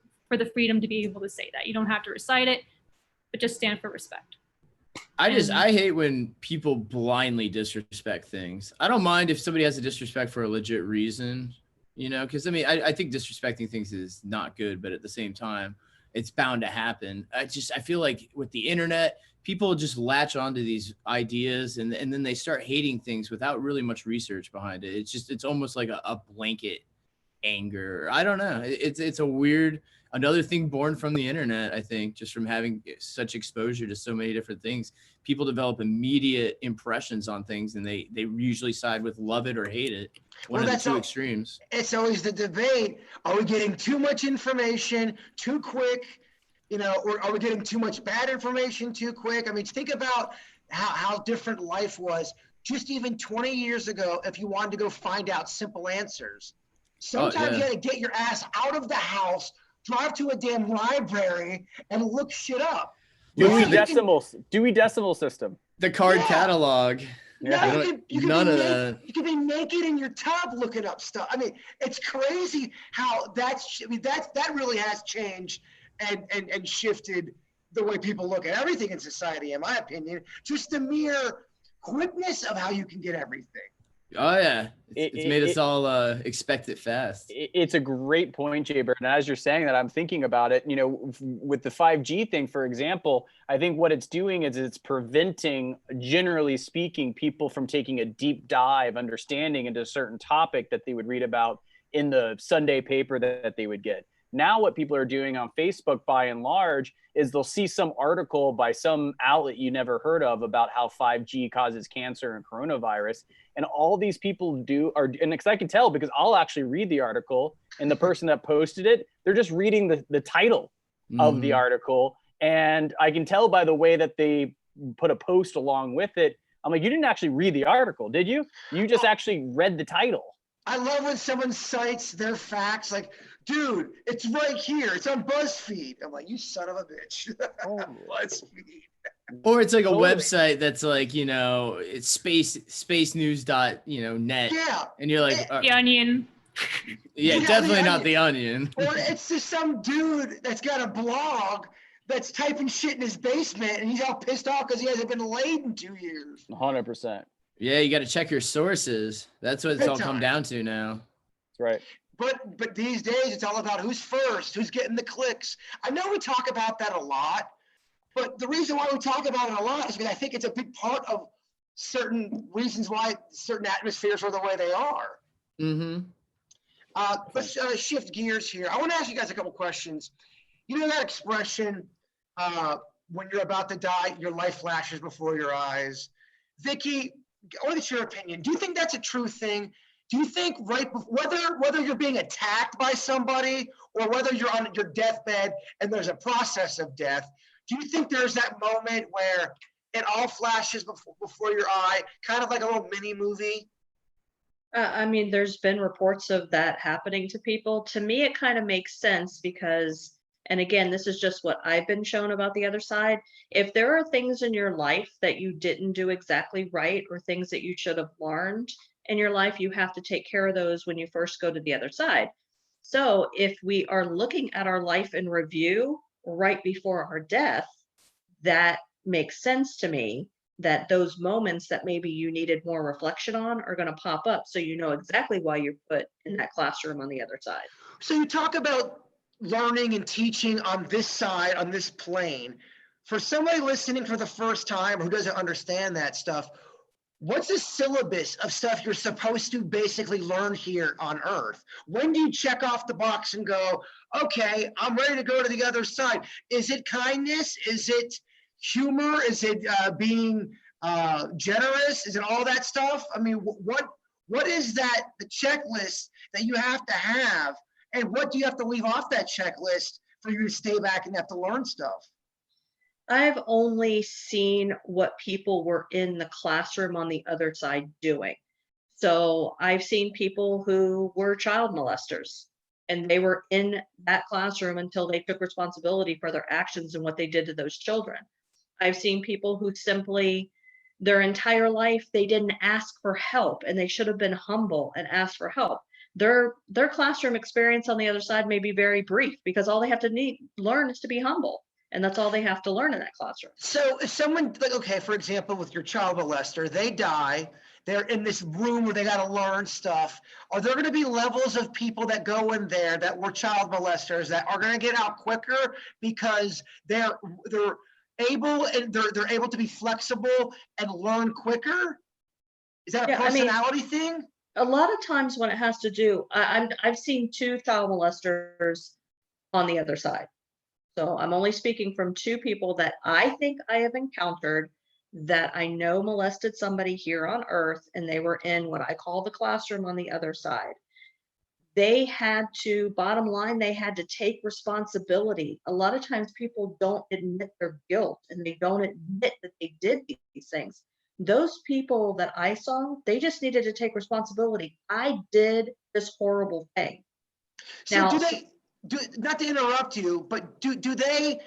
freedom to be able to say that. You don't have to recite it, but just stand for respect. I hate when people blindly disrespect things. I don't mind if somebody has a disrespect for a legit reason, because I mean, I think disrespecting things is not good, but at the same time, it's bound to happen. I feel like with the internet, people just latch onto these ideas and then they start hating things without really much research behind it. It's almost like a blanket anger. I don't know. It's a weird, another thing born from the internet, I think, just from having such exposure to so many different things. People develop immediate impressions on things, and they usually side with love it or hate it. One of the two extremes. It's always the debate. Are we getting too much information too quick? Or are we getting too much bad information too quick? I mean, think about how different life was just even 20 years ago if you wanted to go find out simple answers. Sometimes you had to get your ass out of the house, drive to a damn library, and look shit up. Dewey Decimal System. The card catalog. Yeah. You can be naked in your tub looking up stuff. I mean, it's crazy how that really has changed and shifted the way people look at everything in society, in my opinion. Just the mere quickness of how you can get everything. Oh yeah, it's made us all expect it fast. It's a great point, Jay Bird. And as you're saying that, I'm thinking about it. With the 5G thing, for example, I think what it's doing is it's preventing, generally speaking, people from taking a deep dive understanding into a certain topic that they would read about in the Sunday paper that they would get. Now what people are doing on Facebook, by and large, is they'll see some article by some outlet you never heard of about how 5G causes cancer and coronavirus. And all these people do are, and I can tell because I'll actually read the article, and the person that posted it, they're just reading the title of the article. And I can tell by the way that they put a post along with it. I'm like, you didn't actually read the article, did you? You just actually read the title. I love when someone cites their facts, like, dude, it's right here. It's on BuzzFeed. I'm like, you son of a bitch. BuzzFeed. Or it's like a website that's like, it's spacenews.net. Yeah. And you're like, The Onion. Yeah, definitely not The Onion. Or it's just some dude that's got a blog that's typing shit in his basement, and he's all pissed off because he hasn't been laid in 2 years. 100%. Yeah, you got to check your sources. That's what it's all come down to now. That's right. But these days, it's all about who's first, who's getting the clicks. I know we talk about that a lot, but the reason why we talk about it a lot is because I think it's a big part of certain reasons why certain atmospheres are the way they are. Mm-hmm. Let's shift gears here. I want to ask you guys a couple questions. You know that expression, when you're about to die, your life flashes before your eyes. Vicky, what is your opinion? Do you think that's a true thing? Do you think whether you're being attacked by somebody or whether you're on your deathbed and there's a process of death, do you think there's that moment where it all flashes before your eye, kind of like a little mini movie? I mean, there's been reports of that happening to people. To me, it kind of makes sense because, and again, this is just what I've been shown about the other side. If there are things in your life that you didn't do exactly right or things that you should have learned in your life, you have to take care of those when you first go to the other side. So if we are looking at our life in review, right before our death, that makes sense to me, that those moments that maybe you needed more reflection on are going to pop up. So you know exactly why you're put in that classroom on the other side. So you talk about learning and teaching on this side, on this plane. For somebody listening for the first time who doesn't understand that stuff, what's the syllabus of stuff you're supposed to basically learn here on Earth? When do you check off the box and go, okay, I'm ready to go to the other side? Is it kindness? Is it humor? Is it being generous? Is it all that stuff? I mean, what is that, the checklist that you have to have? And what do you have to leave off that checklist for you to stay back and have to learn stuff? I've only seen what people were in the classroom on the other side doing. So I've seen people who were child molesters, and they were in that classroom until they took responsibility for their actions and what they did to those children. I've seen people who simply, their entire life, they didn't ask for help, and they should have been humble and asked for help. Their classroom experience on the other side may be very brief, because all they have to learn is to be humble. And that's all they have to learn in that classroom. So if someone, like, okay, for example, with your child molester, they die, they're in this room where they got to learn stuff. Are there going to be levels of people that go in there that were child molesters that are going to get out quicker because they're able, and they're able to be flexible and learn quicker? Is that a personality thing? A lot of times when it has to do, I've seen 2 child molesters on the other side. So I'm only speaking from 2 people that I think I have encountered that I know molested somebody here on Earth, and they were in what I call the classroom on the other side. They had to, bottom line, they had to take responsibility. A lot of times people don't admit their guilt, and they don't admit that they did these things. Those people that I saw, they just needed to take responsibility. I did this horrible thing. So now, not to interrupt you, but do they,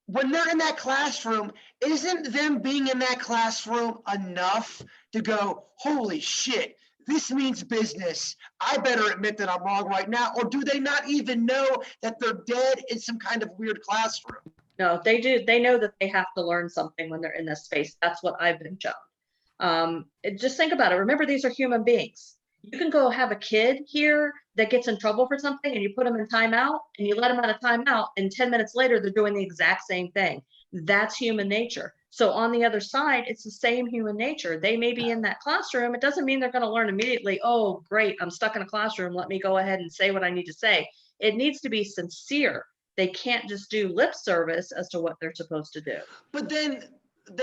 when they're in that classroom, isn't them being in that classroom enough to go, holy shit, this means business, I better admit that I'm wrong right now? Or do they not even know that they're dead in some kind of weird classroom? No, they do. They know that they have to learn something when they're in this space. That's what I've been shown. Just think about it. Remember, these are human beings. You can go have a kid here that gets in trouble for something, and you put them in timeout, and you let them out of timeout, and 10 minutes later, they're doing the exact same thing. That's human nature. So on the other side, it's the same human nature. They may be in that classroom. It doesn't mean they're going to learn immediately, oh, great, I'm stuck in a classroom. Let me go ahead and say what I need to say. It needs to be sincere. They can't just do lip service as to what they're supposed to do. But then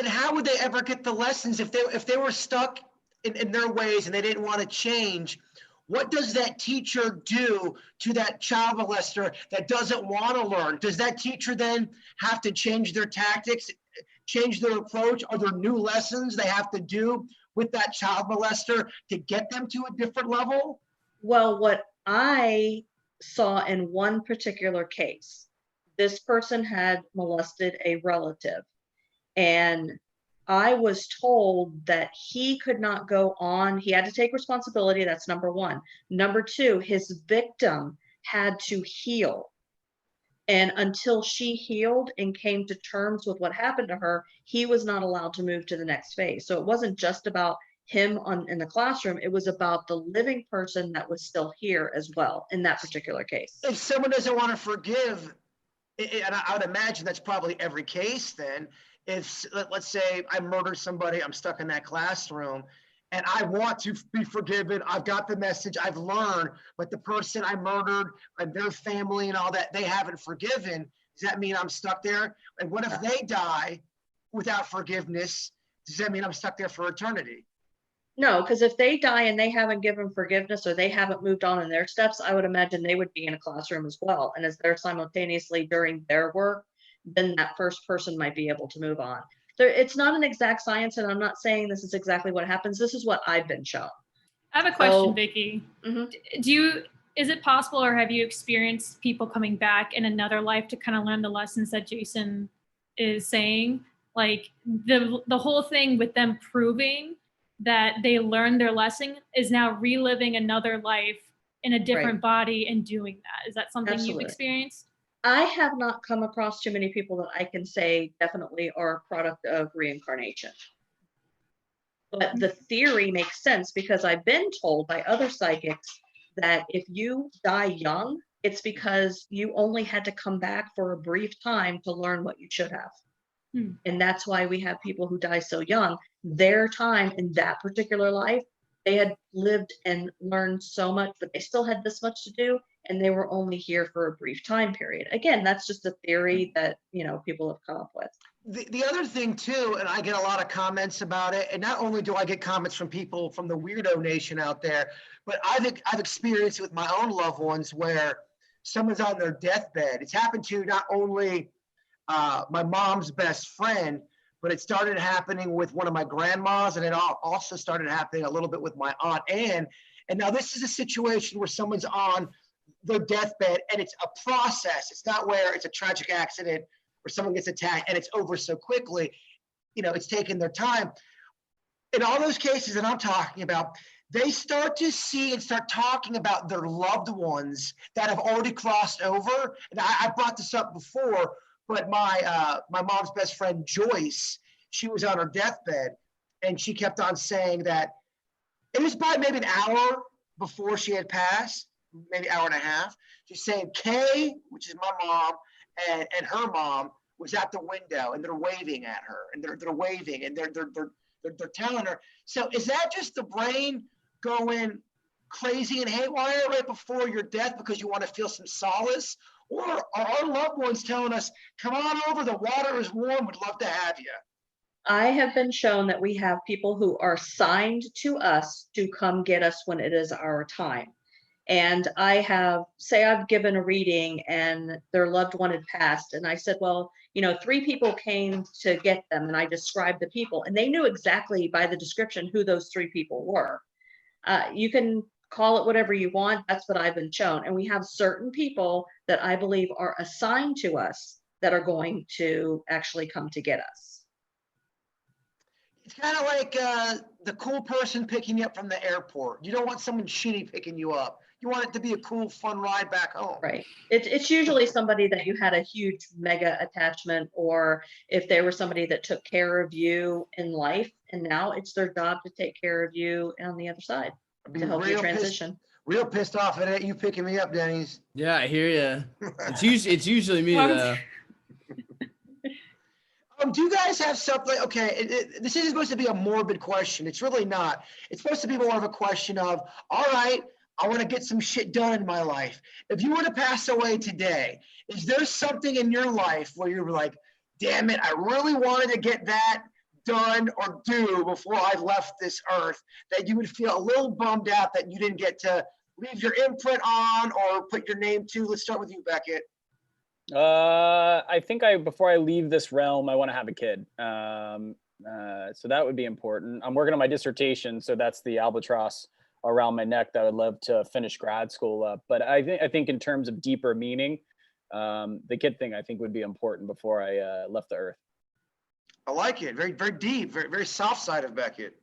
how would they ever get the lessons if they were stuck in their ways and they didn't want to change? What does that teacher do to that child molester that doesn't want to learn? Does that teacher then have to change their tactics, change their approach? Are there new lessons they have to do with that child molester to get them to a different level? Well, what I saw in one particular case, this person had molested a relative, and I was told that he could not go on. He had to take responsibility. That's number 1. Number 2, his victim had to heal. And until she healed and came to terms with what happened to her, he was not allowed to move to the next phase. So it wasn't just about him in the classroom. It was about the living person that was still here as well in that particular case. If someone doesn't want to forgive, and I would imagine that's probably every case then, if, let's say I murdered somebody, I'm stuck in that classroom, and I want to be forgiven, I've got the message, I've learned, but the person I murdered and their family and all that, they haven't forgiven, does that mean I'm stuck there? And what if they die without forgiveness? Does that mean I'm stuck there for eternity? No, because if they die and they haven't given forgiveness, or they haven't moved on in their steps, I would imagine they would be in a classroom as well. And as they're simultaneously doing their work, then that first person might be able to move on. It's not an exact science, and I'm not saying this is exactly what happens. This is what I've been shown. I have a question, Vicki. Mm-hmm. Is it possible, or have you experienced people coming back in another life to kind of learn the lessons that Jason is saying? Like the whole thing with them proving that they learned their lesson is now reliving another life in a different body and doing that. Is that something you've experienced? I have not come across too many people that I can say definitely are a product of reincarnation. But the theory makes sense because I've been told by other psychics that if you die young, it's because you only had to come back for a brief time to learn what you should have. And that's why we have people who die so young. Their time in that particular life, they had lived and learned so much, but they still had this much to do, and they were only here for a brief time period. Again, that's just a theory that, you know, people have come up with. The other thing too, and I get a lot of comments about it, and not only do I get comments from people from the weirdo nation out there, but I've experienced it with my own loved ones where someone's on their deathbed. It's happened to not only my mom's best friend, but it started happening with one of my grandmas, and it also started happening a little bit with my Aunt Ann. And now this is a situation where someone's on their deathbed, and it's a process. It's not where it's a tragic accident where someone gets attacked and it's over so quickly. You know, it's taking their time. In all those cases that I'm talking about, they start to see and start talking about their loved ones that have already crossed over. And I brought this up before, but my mom's best friend, Joyce, she was on her deathbed, and she kept on saying that it was probably maybe an hour before she had passed, maybe an hour and a half. She's saying Kay, which is my mom, and her mom was at the window, and they're waving at her, and they're waving, and they're telling her. So is that just the brain going crazy and haywire right before your death because you want to feel some solace? Or are our loved ones telling us, come on over, the water is warm, we'd love to have you? I have been shown that we have people who are signed to us to come get us when it is our time. And I have, say I've given a reading and their loved one had passed. And I said, well, you know, 3 people came to get them. And I described the people, and they knew exactly by the description who those 3 people were. You can call it whatever you want. That's what I've been shown. And we have certain people that I believe are assigned to us that are going to actually come to get us. It's kind of like the cool person picking you up from the airport. You don't want someone shitty picking you up. You want it to be a cool, fun ride back home. Right. It's usually somebody that you had a huge mega attachment, or if they were somebody that took care of you in life, and now it's their job to take care of you on the other side to help you transition. Real pissed off at you picking me up, Denny's. Yeah, I hear you. It's usually me though. Do you guys have something? Okay, this isn't supposed to be a morbid question. It's really not. It's supposed to be more of a question of, all right, I want to get some shit done in my life. If you were to pass away today, is there something in your life where you're like, damn it, I really wanted to get that done or do before I left this earth, that you would feel a little bummed out that you didn't get to leave your imprint on or put your name to? Let's start with you, Beckett. I think before I leave this realm, I want to have a kid. So that would be important. I'm working on my dissertation, so that's the albatross around my neck that I would love to finish grad school up. But I think in terms of deeper meaning, the kid thing I think would be important before I left the earth. I like it. Very, very deep. Very, very soft side of Beckett.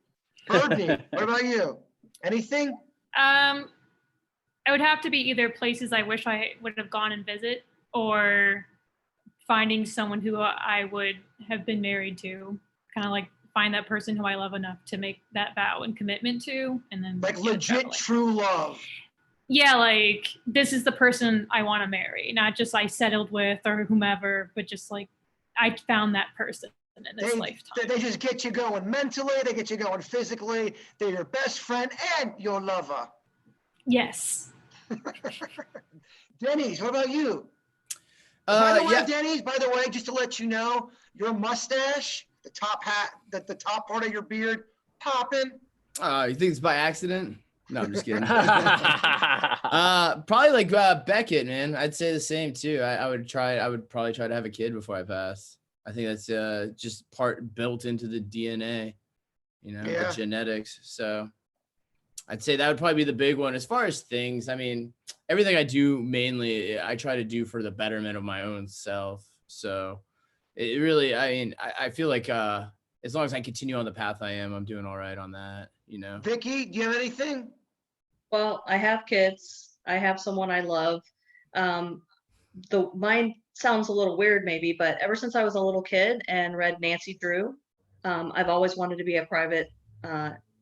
Birdney, what about you? Anything? It would have to be either places I wish I would have gone and visit, or finding someone who I would have been married to, kind of like find that person who I love enough to make that vow and commitment to, and then like legit true love. Yeah, like this is the person I want to marry, not just I settled with or whomever, but just like I found that person in this lifetime. They just get you going mentally, they get you going physically, they're your best friend and your lover. Yes. Denny's, what about you? By the way, Denny's, by the way, just to let you know, your mustache, the top hat, the top part of your beard, popping. You think it's by accident? No, I'm just kidding. Probably like Beckett, man. I'd say the same too. I would probably try to have a kid before I pass. I think that's just part built into the DNA, the genetics. So I'd say that would probably be the big one. As far as things, I mean, everything I do, mainly, I try to do for the betterment of my own self. So it really, I mean, I feel like as long as I continue on the path I am, I'm doing all right on that, Vicky, do you have anything? Well, I have kids. I have someone I love. mine sounds a little weird maybe, but ever since I was a little kid and read Nancy Drew, I've always wanted to be a private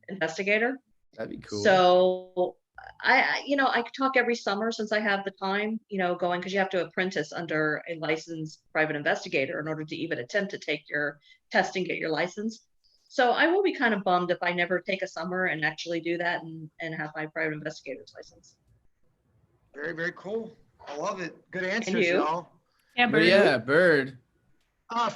investigator. That'd be cool. So I could talk every summer since I have the time, going, because you have to apprentice under a licensed private investigator in order to even attempt to take your test and get your license. So I will be kind of bummed if I never take a summer and actually do that and have my private investigator's license. Very, very cool. I love it. Good answers, you? y'all. Yeah, But Bird. yeah, Bird.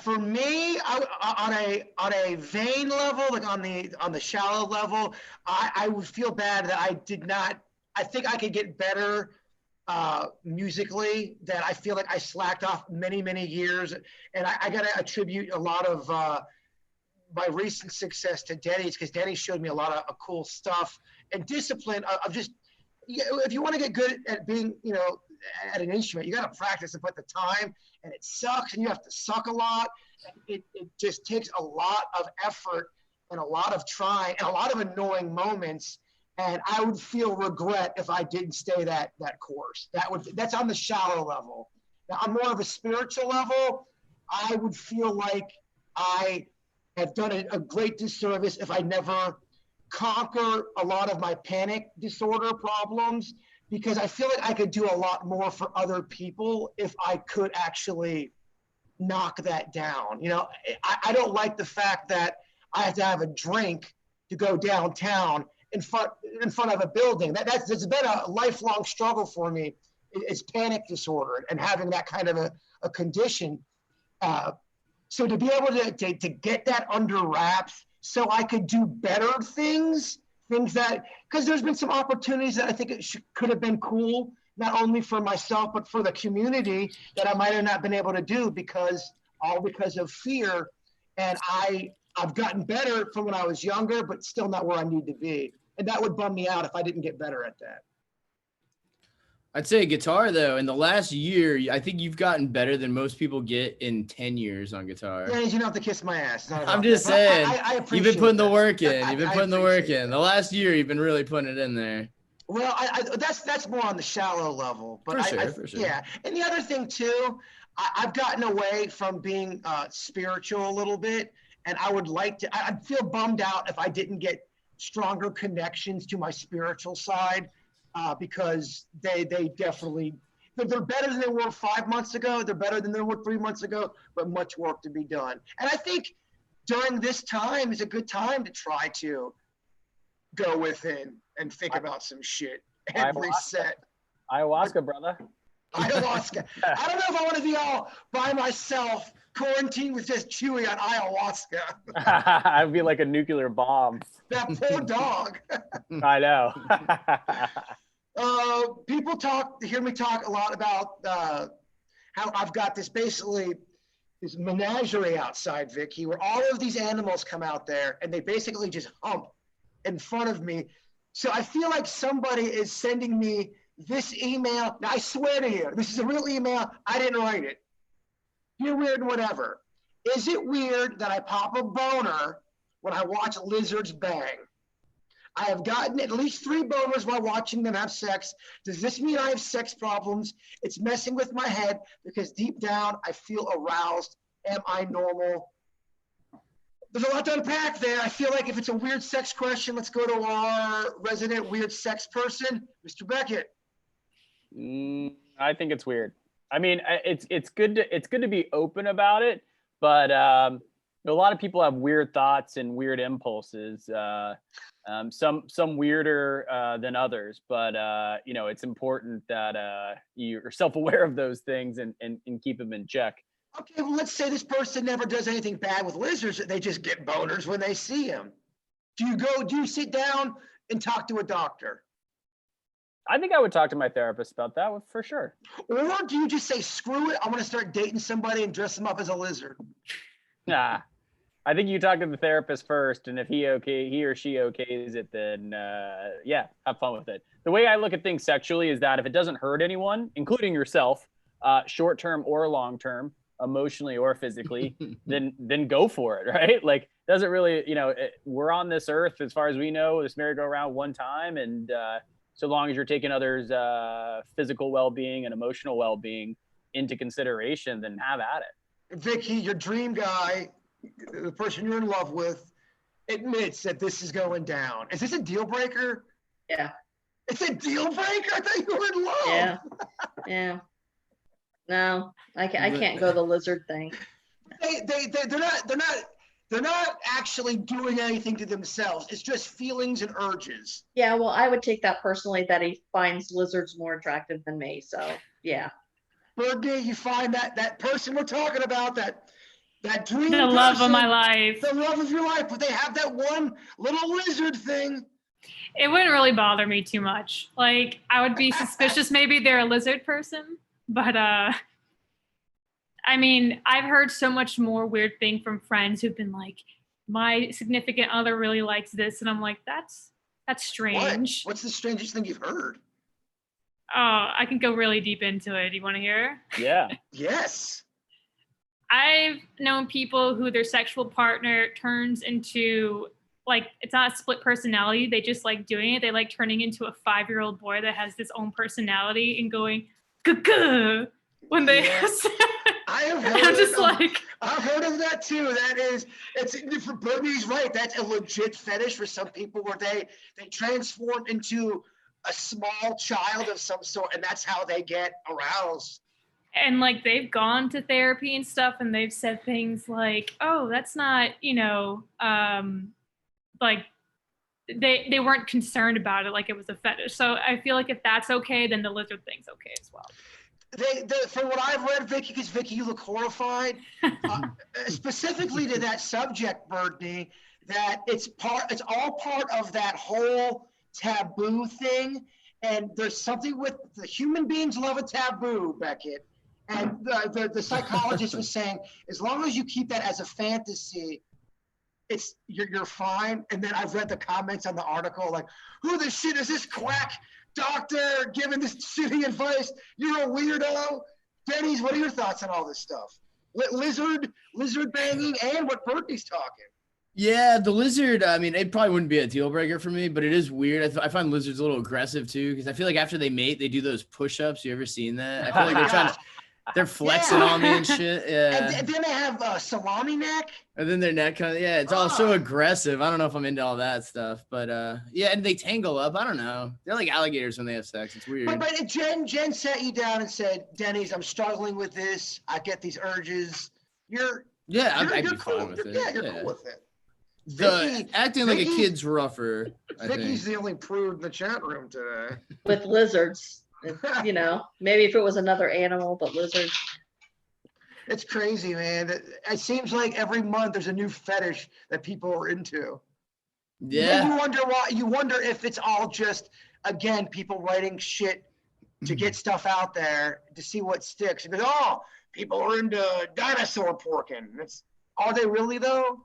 For me, on a vein level, like on the shallow level, I would feel bad that I did not. I think I could get better musically. That I feel like I slacked off many years, and I got to attribute a lot of my recent success to Denny's, because Denny showed me a lot of cool stuff and discipline of just. If you want to get good at being, at an instrument, you got to practice and put the time, and it sucks, and you have to suck a lot. It just takes a lot of effort and a lot of trying and a lot of annoying moments. And I would feel regret if I didn't stay that course. That's on the shallow level. Now, on more of a spiritual level, I would feel like I have done a great disservice if I never conquer a lot of my panic disorder problems, because I feel like I could do a lot more for other people if I could actually knock that down. I don't like the fact that I have to have a drink to go downtown in front of a building. That's been a lifelong struggle for me. It's panic disorder and having that kind of a condition. So to be able to get that under wraps, so I could do better things that, because there's been some opportunities that I think could have been cool, not only for myself, but for the community, that I might have not been able to do because of fear. And I've gotten better from when I was younger, but still not where I need to be. And that would bum me out if I didn't get better at that. I'd say guitar, though, in the last year, I think you've gotten better than most people get in 10 years on guitar. Yeah, you don't have to kiss my ass. I'm just saying, I you've been putting the work in. That. You've been putting the work in. The last year, you've been really putting it in there. Well, that's more on the shallow level. But for sure. Yeah. And the other thing, too, I've gotten away from being spiritual a little bit. And I'd feel bummed out if I didn't get stronger connections to my spiritual side. Because they definitely, they're better than they were 5 months ago. They're better than they were 3 months ago, but much work to be done. And I think during this time is a good time to try to go within and think about some shit and reset. Ayahuasca, brother. Ayahuasca. I don't know if I want to be all by myself, quarantined with just Chewy on ayahuasca. I'd be like a nuclear bomb. That poor dog. I know. People hear me talk a lot about how I've got this menagerie outside, Vicky, where all of these animals come out there and they basically just hump in front of me. So I feel like somebody is sending me this email. Now, I swear to you, this is a real email. I didn't write it. You're weird and whatever. Is it weird that I pop a boner when I watch lizards bang? I have gotten at least 3 boners while watching them have sex. Does this mean I have sex problems? It's messing with my head because deep down I feel aroused. Am I normal? There's a lot to unpack there. I feel like if it's a weird sex question, let's go to our resident weird sex person, Mr. Beckett. I think it's weird. I mean, it's good to be open about it, but a lot of people have weird thoughts and weird impulses. Some weirder than others, but it's important that you're self-aware of those things and keep them in check. Okay, well, let's say this person never does anything bad with lizards. They just get boners when they see them. Do you sit down and talk to a doctor? I think I would talk to my therapist about that for sure. Or do you just say, screw it, I'm going to start dating somebody and dress them up as a lizard? Nah, I think you talk to the therapist first, and if he or she okays it, then have fun with it. The way I look at things sexually is that if it doesn't hurt anyone, including yourself, short-term or long-term, emotionally or physically, then go for it, right? Like, doesn't really, we're on this earth, as far as we know, this merry-go-round one time, and so long as you're taking others' physical well-being and emotional well-being into consideration, then have at it. Vicky, your dream guy, the person you're in love with, admits that this is going down. Is this a deal breaker? Yeah. It's a deal breaker? I thought you were in love. Yeah. Yeah. No, I can't go the lizard thing. They're not actually doing anything to themselves. It's just feelings and urges. Yeah, well, I would take that personally that he finds lizards more attractive than me. So yeah. Birdie, you find that person we're talking about, that dream The person, love of my life. the love of your life, but they have that one little lizard thing. It wouldn't really bother me too much. Like, I would be suspicious maybe they're a lizard person, but I mean, I've heard so much more weird thing from friends who've been like, my significant other really likes this, and I'm like, that's strange. What's the strangest thing you've heard? Oh, I can go really deep into it. You want to hear? Yeah. Yes. I've known people who their sexual partner turns into, like, it's not a split personality. They just like doing it. They like turning into a 5-year-old boy that has his own personality and going, "Kuh-kuh," when they. Yes. I have heard. I've heard of that too. It's for Brittany's right. That's a legit fetish for some people where they transform into a small child of some sort, and that's how they get aroused. And like they've gone to therapy and stuff, and they've said things like, "Oh, that's not, like they weren't concerned about it like it was a fetish." So I feel like if that's okay, then the lizard thing's okay as well. From what I've read, Vicky, because Vicky, you look horrified, specifically to that subject, Brittany, that it's all part of that whole taboo thing. And there's something with the human beings love a taboo, Beckett. And the psychologist was saying, as long as you keep that as a fantasy, you're fine. And then I've read the comments on the article, like, who the shit is this quack doctor giving this shitty advice? You're a weirdo. Denny's, what are your thoughts on all this stuff? Lizard banging, and what Bertie's talking. Yeah, the lizard, I mean, it probably wouldn't be a deal breaker for me, but it is weird. I find lizards a little aggressive too, because I feel like after they mate, they do those push-ups. You ever seen that? I feel like they're flexing on me and shit. Yeah. And then they have salami neck. And then their neck kind of, it's all so aggressive. I don't know if I'm into all that stuff, but yeah, and they tangle up. I don't know. They're like alligators when they have sex. It's weird. But Jen sat you down and said, Denny's, I'm struggling with this. I get these urges. I'd be fine with it. Yeah, you're cool with it. Acting like a kid's rougher. Vicky's the only prude in the chat room today. With lizards. Maybe if it was another animal, but lizards. It's crazy, man. It seems like every month there's a new fetish that people are into. Yeah. And you wonder why. You wonder if it's all just, again, people writing shit to get stuff out there to see what sticks. Because people are into dinosaur porking. Are they really though?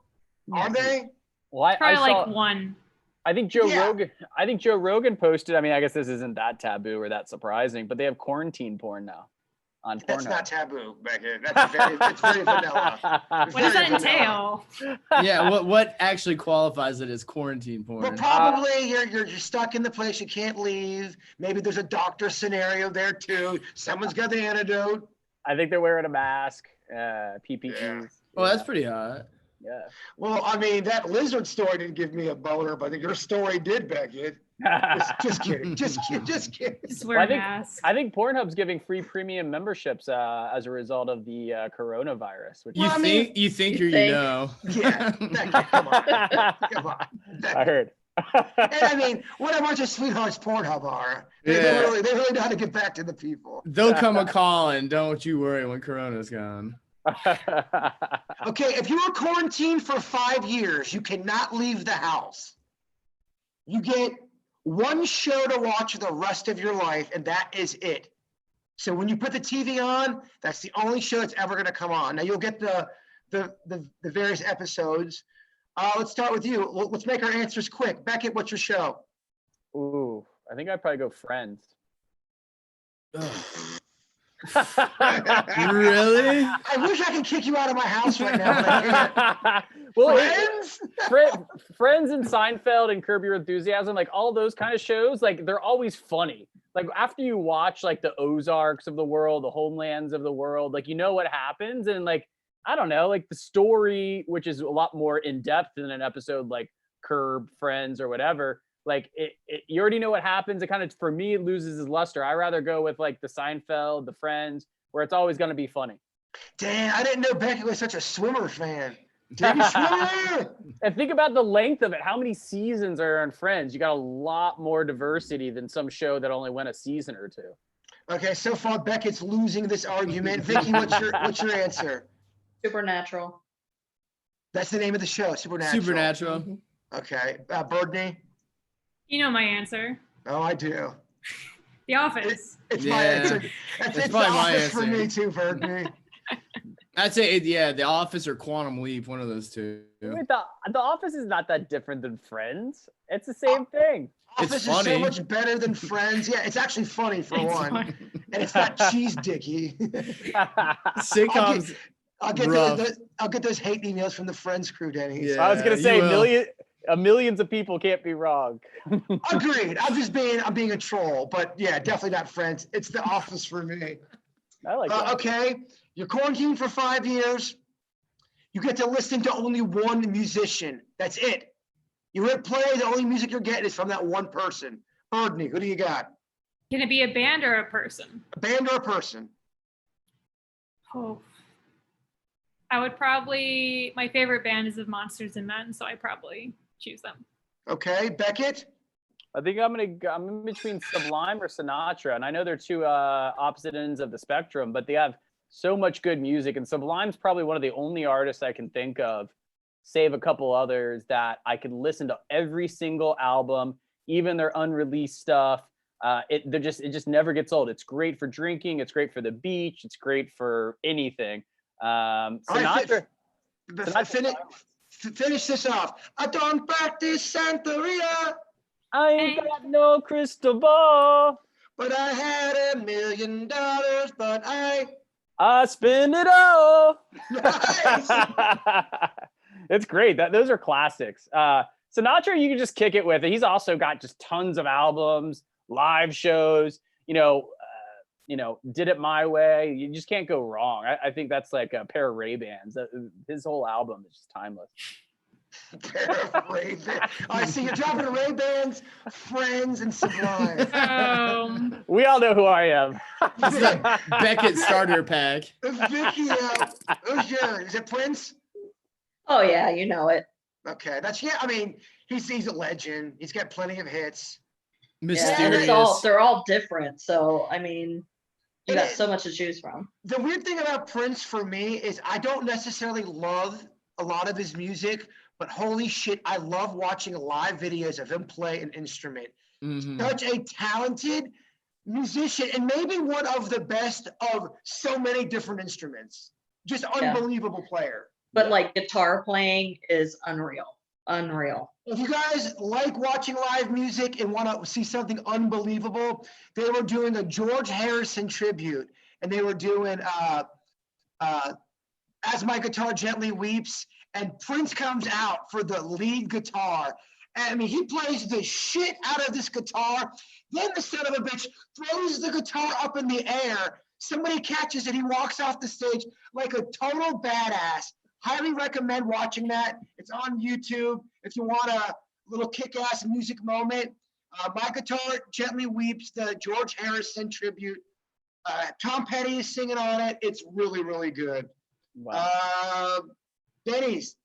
Are they? Well, probably like one. I think Joe Rogan posted, I mean, I guess this isn't that taboo or that surprising, but they have quarantine porn now on Pornhub. That's not taboo, Beckett. It's very vanilla. What does that entail? Yeah, what actually qualifies it as quarantine porn? Well, probably you're stuck in the place, you can't leave. Maybe there's a doctor scenario there too. Someone's got the antidote. I think they're wearing a mask, PPEs. Yeah. Well, that's pretty hot. Yeah. Well, I mean, that lizard story didn't give me a boner, but your story did, Beckett. Just kidding. Just kidding. Just wear a mask. I think Pornhub's giving free premium memberships as a result of the coronavirus. Which you think. Yeah, Beckett, come on. Beckett. I heard. And I mean, what a bunch of sweethearts Pornhub are. They really know how to get back to the people. They'll come a calling. Don't you worry when Corona's gone. Okay, if you were quarantined for 5 years, you cannot leave the house. You get one show to watch the rest of your life, and that is it. So when you put the TV on, that's the only show that's ever going to come on. Now you'll get the various episodes. Let's start with you. Let's make our answers quick. Beckett, what's your show? Ooh, I think I'd probably go Friends. Really? I wish I could kick you out of my house right now. Well, Friends? Friends and Seinfeld and Curb Your Enthusiasm, like all those kind of shows, like they're always funny. like after you watch like the Ozarks of the world, the Homelands of the world, like you know what happens, and like I don't know, like the story, which is a lot more in depth than an episode like Curb, Friends, or whatever. Like you already know what happens. It kind of, for me, it loses its luster. I rather go with like the Seinfeld, the Friends, where it's always going to be funny. Damn, I didn't know Becky was such a swimmer fan. Take a swimmer. And think about the length of it. How many seasons are on Friends? You got a lot more diversity than some show that only went a season or two. Okay, so far Beckett's losing this argument. Vicky, what's your answer? Supernatural. That's the name of the show, Supernatural. Supernatural. Mm-hmm. Okay, Birdney. You know my answer. Oh, I do. The Office. It's my answer. It's probably my Office answer. for me too, Birdney. I'd say The Office or Quantum Leap, one of those two. Wait, the Office is not that different than Friends. It's the same thing. Office is so much better than Friends. Yeah, it's actually funny for one, and it's not cheese dicky. Sitcoms. I'll get those hate emails from the Friends crew, Denny. Yeah, I was gonna say millions of people can't be wrong. Agreed. I'm being a troll, but yeah, definitely not Friends. It's The Office for me. I like that. Okay, you're quarantined for 5 years. You get to listen to only one musician. That's it. You hit play, the only music you're getting is from that one person. Birdney, who do you got? Can it be a band or a person? A band or a person? Oh. I would probably, my favorite band is of Monsters and Men, so I probably choose them. Okay, Beckett? I think I'm in between Sublime or Sinatra, and I know they're two opposite ends of the spectrum, but they have so much good music, and Sublime's probably one of the only artists I can think of, save a couple others, that I could listen to every single album, even their unreleased stuff. It just never gets old. It's great for drinking. It's great for the beach. It's great for anything. Sinatra. Finish this off. I don't practice Santeria. I ain't got no crystal ball. But I had $1 million, but I spend it all. Nice. It's great. Those are classics. Sinatra, you can just kick it with. He's also got just tons of albums, live shows. Did It My Way. You just can't go wrong. I think that's like a pair of Ray-Bans. His whole album is just timeless. Pair of Ray-Bans. I see you're dropping Ray-Bans, Friends, and Sublime. We all know who I am. Beckett starter pack. Vicky, who's yours? Is it Prince? Oh yeah, you know it. Okay, I mean, he's a legend. He's got plenty of hits. Mysterious. Yeah, they're all different. So I mean, you got so much to choose from. The weird thing about Prince for me is I don't necessarily love a lot of his music, but holy shit, I love watching live videos of him play an instrument. Mm-hmm. Such a talented musician, and maybe one of the best of so many different instruments. Just unbelievable player. But like guitar playing is unreal. If you guys like watching live music and want to see something unbelievable, they were doing a George Harrison tribute, and they were doing As My Guitar Gently Weeps, and Prince comes out for the lead guitar. And I mean, he plays the shit out of this guitar. Then the son of a bitch throws the guitar up in the air. Somebody catches it. He walks off the stage like a total badass. Highly recommend watching that. It's on YouTube. If you want a little kick-ass music moment, My Guitar Gently Weeps, the George Harrison tribute. Tom Petty is singing on it. It's really, really good. Wow. Denny's,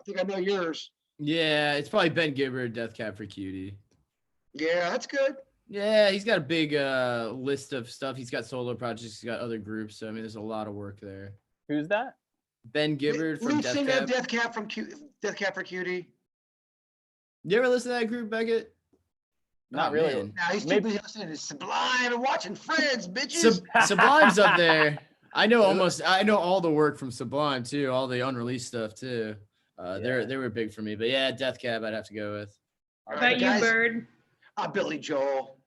I think I know yours. Yeah, it's probably Ben Gibbard, Death Cab for Cutie. Yeah, that's good. Yeah, he's got a big list of stuff. He's got solo projects. He's got other groups. So, I mean, there's a lot of work there. Who's that? Ben Gibbard from Lead Death singer Cab. of Death Cab for Cutie. You ever listen to that group, Beckett? Not really. Man. Nah, he's too busy listening to Sublime and watching Friends, bitches. Sublime's up there. I know all the work from Sublime too, all the unreleased stuff too. They were big for me. But yeah, Death Cab I'd have to go with. What about you, Bird? Billy Joel.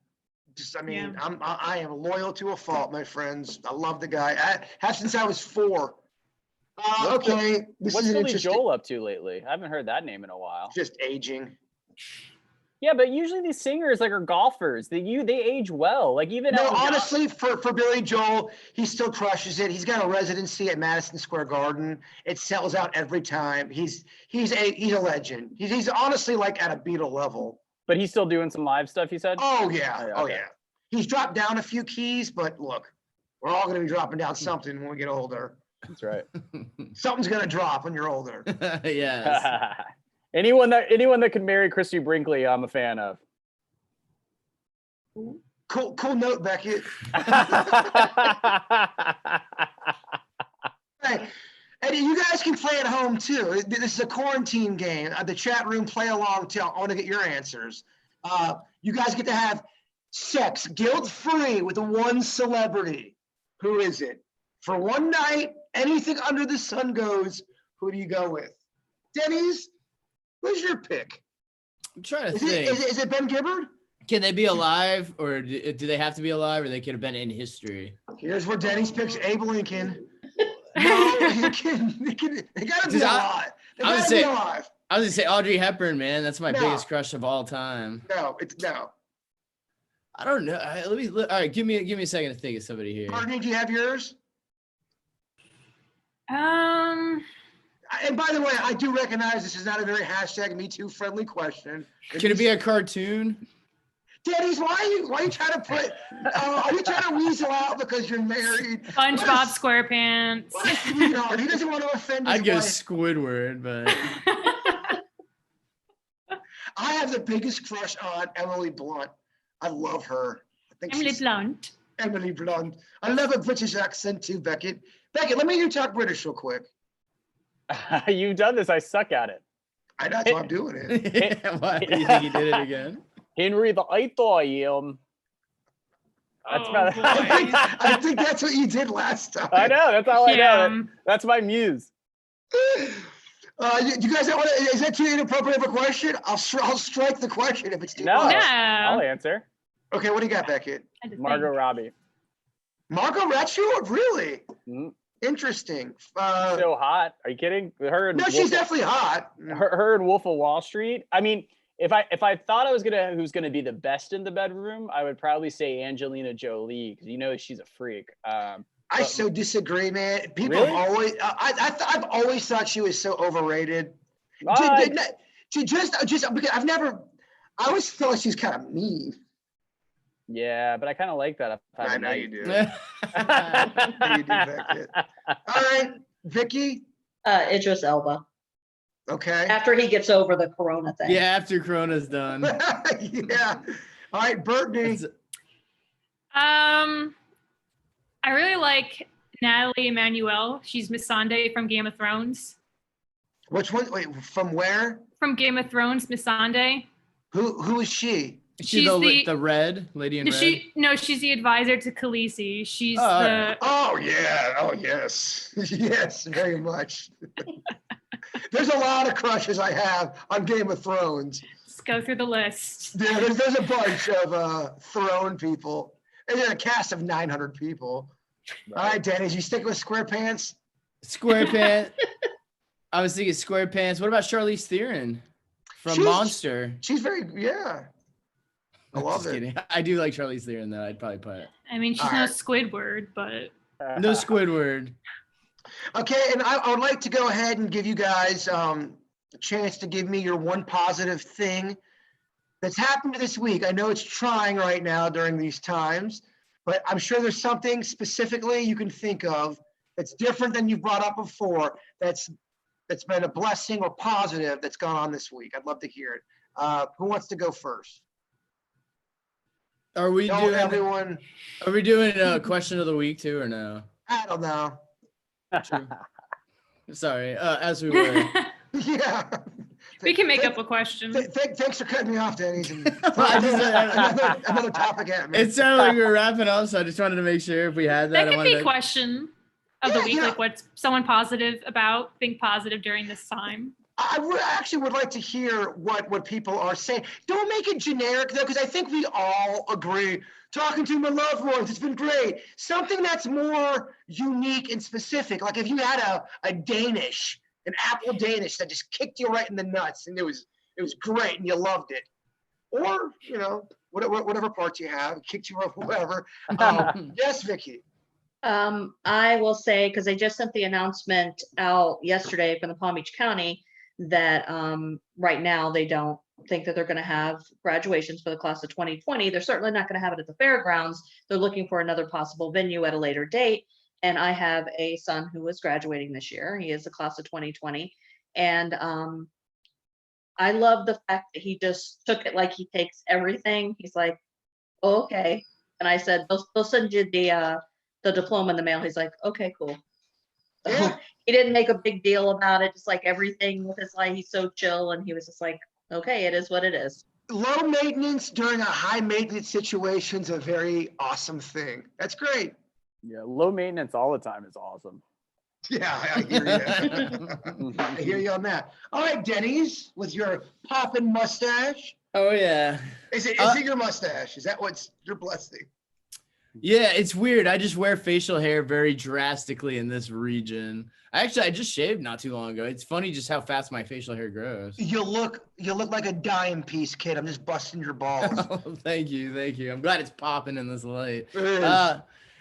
I am loyal to a fault, my friends. I love the guy. I have since I was 4. What's Billy Joel up to lately? I haven't heard that name in a while. Just aging. Yeah, but usually these singers like are golfers. They age well. Like even No, Elton John- honestly, for Billy Joel, he still crushes it. He's got a residency at Madison Square Garden. It sells out every time. He's a legend. He's honestly like at a Beatle level. but he's still doing some live stuff. You said? Oh yeah, Okay. oh yeah. He's dropped down a few keys, but look, we're all going to be dropping down something when we get older. That's right. Something's going to drop when you're older. Yes. Anyone that could marry Christy Brinkley, I'm a fan of. Cool note, Beckett. Hey, Eddie, you guys can play at home too. This is a quarantine game. The chat room, play along too. I want to get your answers. You guys get to have sex guilt-free with one celebrity. Who is it? For one night, anything under the sun goes. Who do you go with? Denny's, who's your pick? I'm trying to Is think. is it Ben Gibbard? Can they be alive, or do they have to be alive, or they could have been in history? Here's where Denny's picks Abe Lincoln. No, they gotta be alive. They gotta be alive. I was gonna say Audrey Hepburn, man. That's my No. biggest crush of all time. No. I don't know. All right, give me a second to think of somebody here. Courtney, do you have yours? Um, And by the way, I do recognize this is not a very #MeToo friendly question. Can it be a cartoon? Denny's, why are you trying to put? Are you trying to weasel out because you're married? SpongeBob SquarePants. What a sweetheart. He doesn't want to offend his I'd go wife. Squidward, but I have the biggest crush on Emily Blunt. I love her. I think Emily she's Blunt. Emily Blunt. I love a British accent too, Beckett. Beckett, let me hear you talk British real quick. You've done this. I suck at it. I know, that's why I'm doing it. why do you think he did it again? Henry the Eighth, I am. That's Oh, about boy. I think that's what you did last time. I know. That's all I Yeah. know. That's my muse. You guys don't want to? Is that too inappropriate of a question? I'll strike the question if it's too No. much. I'll answer. Okay, what do you got, Beckett? I had to Margot think. Robbie. Margot Robbie, really? Mm. Interesting. So hot. Are you kidding? Her and No, she's definitely hot. her and Wolf of Wall Street. I mean, if I thought who's gonna be the best in the bedroom, I would probably say Angelina Jolie, because you know she's a freak. I so disagree, man. People Really? have always. I've always thought she was so overrated. Just because I've never. I always feel like she's kind of mean. Yeah, but I kind of like that. I know you do. Yeah. You do, Beckett. All right, Vicky. Idris Elba. Okay. After he gets over the corona thing. Yeah, after Corona's done. Yeah. All right, Brittany. I really like Natalie Emmanuel. She's Missandei from Game of Thrones. Which one? Wait, from where? From Game of Thrones, Missandei. Who is she? Is she the red lady in red? She's the advisor to Khaleesi. She's Oh, the. Oh yeah. Oh yes. Yes, very much. There's a lot of crushes I have on Game of Thrones. Let's go through the list. Yeah, there's a bunch of Throne people. There's a cast of 900 people. All right, Denny, you stick with SquarePants? SquarePants. I was thinking SquarePants. What about Charlize Theron from Monster? She's very, yeah. I love Just it. kidding. I do like Charlize Theron, though. I'd probably put it. I mean, she's All no right. Squidward, but. No Squidward. Okay, and I would like to go ahead and give you guys a chance to give me your one positive thing that's happened this week. I know it's trying right now during these times, but I'm sure there's something specifically you can think of that's different than you've brought up before that's been a blessing or positive that's gone on this week. I'd love to hear it. Who wants to go first? Are we Don't everyone. Are we doing a question of the week too, or no? I don't know. True. Sorry. As we were. Yeah. We can make up a question. Thanks for cutting me off, Denny. I just- Another topic at me. It sounded like we were wrapping up, so I just wanted to make sure if we had that. That I could be wanted to... question of the week, like what's someone positive about, think positive during this time. I actually would like to hear what people are saying. Don't make it generic, though, because I think we all agree. Talking to my loved ones, it's been great. Something that's more unique and specific. Like if you had an apple Danish that just kicked you right in the nuts, and it was great, and you loved it. or, you know, whatever parts you have, kicked you off, whatever. Yes, Vicky. I will say, because they just sent the announcement out yesterday from the Palm Beach County that right now they don't think that they're going to have graduations for the class of 2020. They're certainly not going to have it at the fairgrounds. They're looking for another possible venue at a later date. And I have a son who is graduating this year. He is the class of 2020. And I love the fact that he just took it like he takes everything. He's like, oh, okay. And I said, they'll send you the diploma in the mail. He's like, okay, cool. Yeah. He didn't make a big deal about it, just like everything with his life. He's so chill, and he was just like, okay, it is what it is. Low maintenance during a high maintenance situation is a very awesome thing. That's great. Yeah, low maintenance all the time is awesome. Yeah, I hear you. I hear you on that. All right, Denny's, with your poppin' mustache. Oh yeah. Is it your mustache? Is that what's your blessing? Yeah, it's weird. I just wear facial hair very drastically in this region. I just shaved not too long ago. It's funny just how fast my facial hair grows. You look like a dime piece, kid. I'm just busting your balls. Oh, thank you. I'm glad it's popping in this light. It is.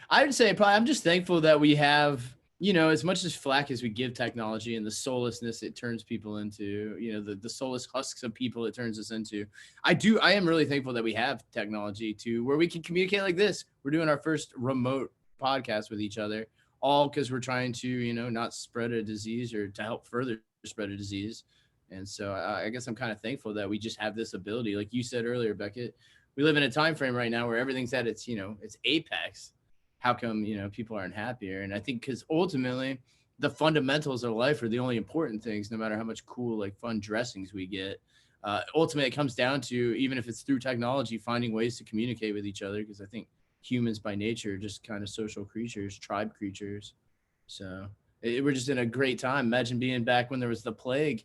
I would say probably I'm just thankful that we have, you know, as much as flack as we give technology and the soullessness it turns people into, you know, the soulless husks of people it turns us into. I am really thankful that we have technology to where we can communicate like this. We're doing our first remote podcast with each other, all because we're trying to, you know, not spread a disease or to help further spread a disease. And so I guess I'm kind of thankful that we just have this ability. Like you said earlier, Beckett, we live in a time frame right now where everything's at its, you know, its apex. How come, you know, people aren't happier? And I think because ultimately the fundamentals of life are the only important things, no matter how much cool, like fun dressings we get. Ultimately, it comes down to, even if it's through technology, finding ways to communicate with each other. Because I think humans by nature are just kind of social creatures, tribe creatures. So we're just in a great time. Imagine being back when there was the plague.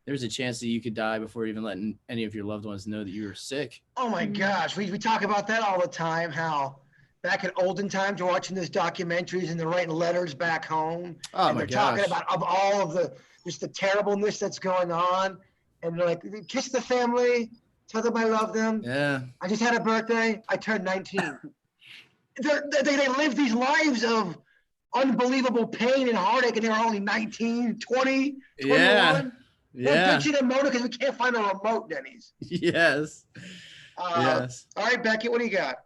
There was a chance that you could die before even letting any of your loved ones know that you were sick. Oh my gosh, we talk about that all the time, how back in olden times, you're watching those documentaries and they're writing letters back home. Oh and my they're gosh. talking about of all of the terribleness that's going on. And they're like, kiss the family, tell them I love them. Yeah. I just had a birthday. I turned 19. They live these lives of unbelievable pain and heartache, and they were only 19, 20, 21. Yeah. We're Yeah. bitching and moaning because we can't find a remote, Denny's. Yes. Yes. All right, Becky, what do you got?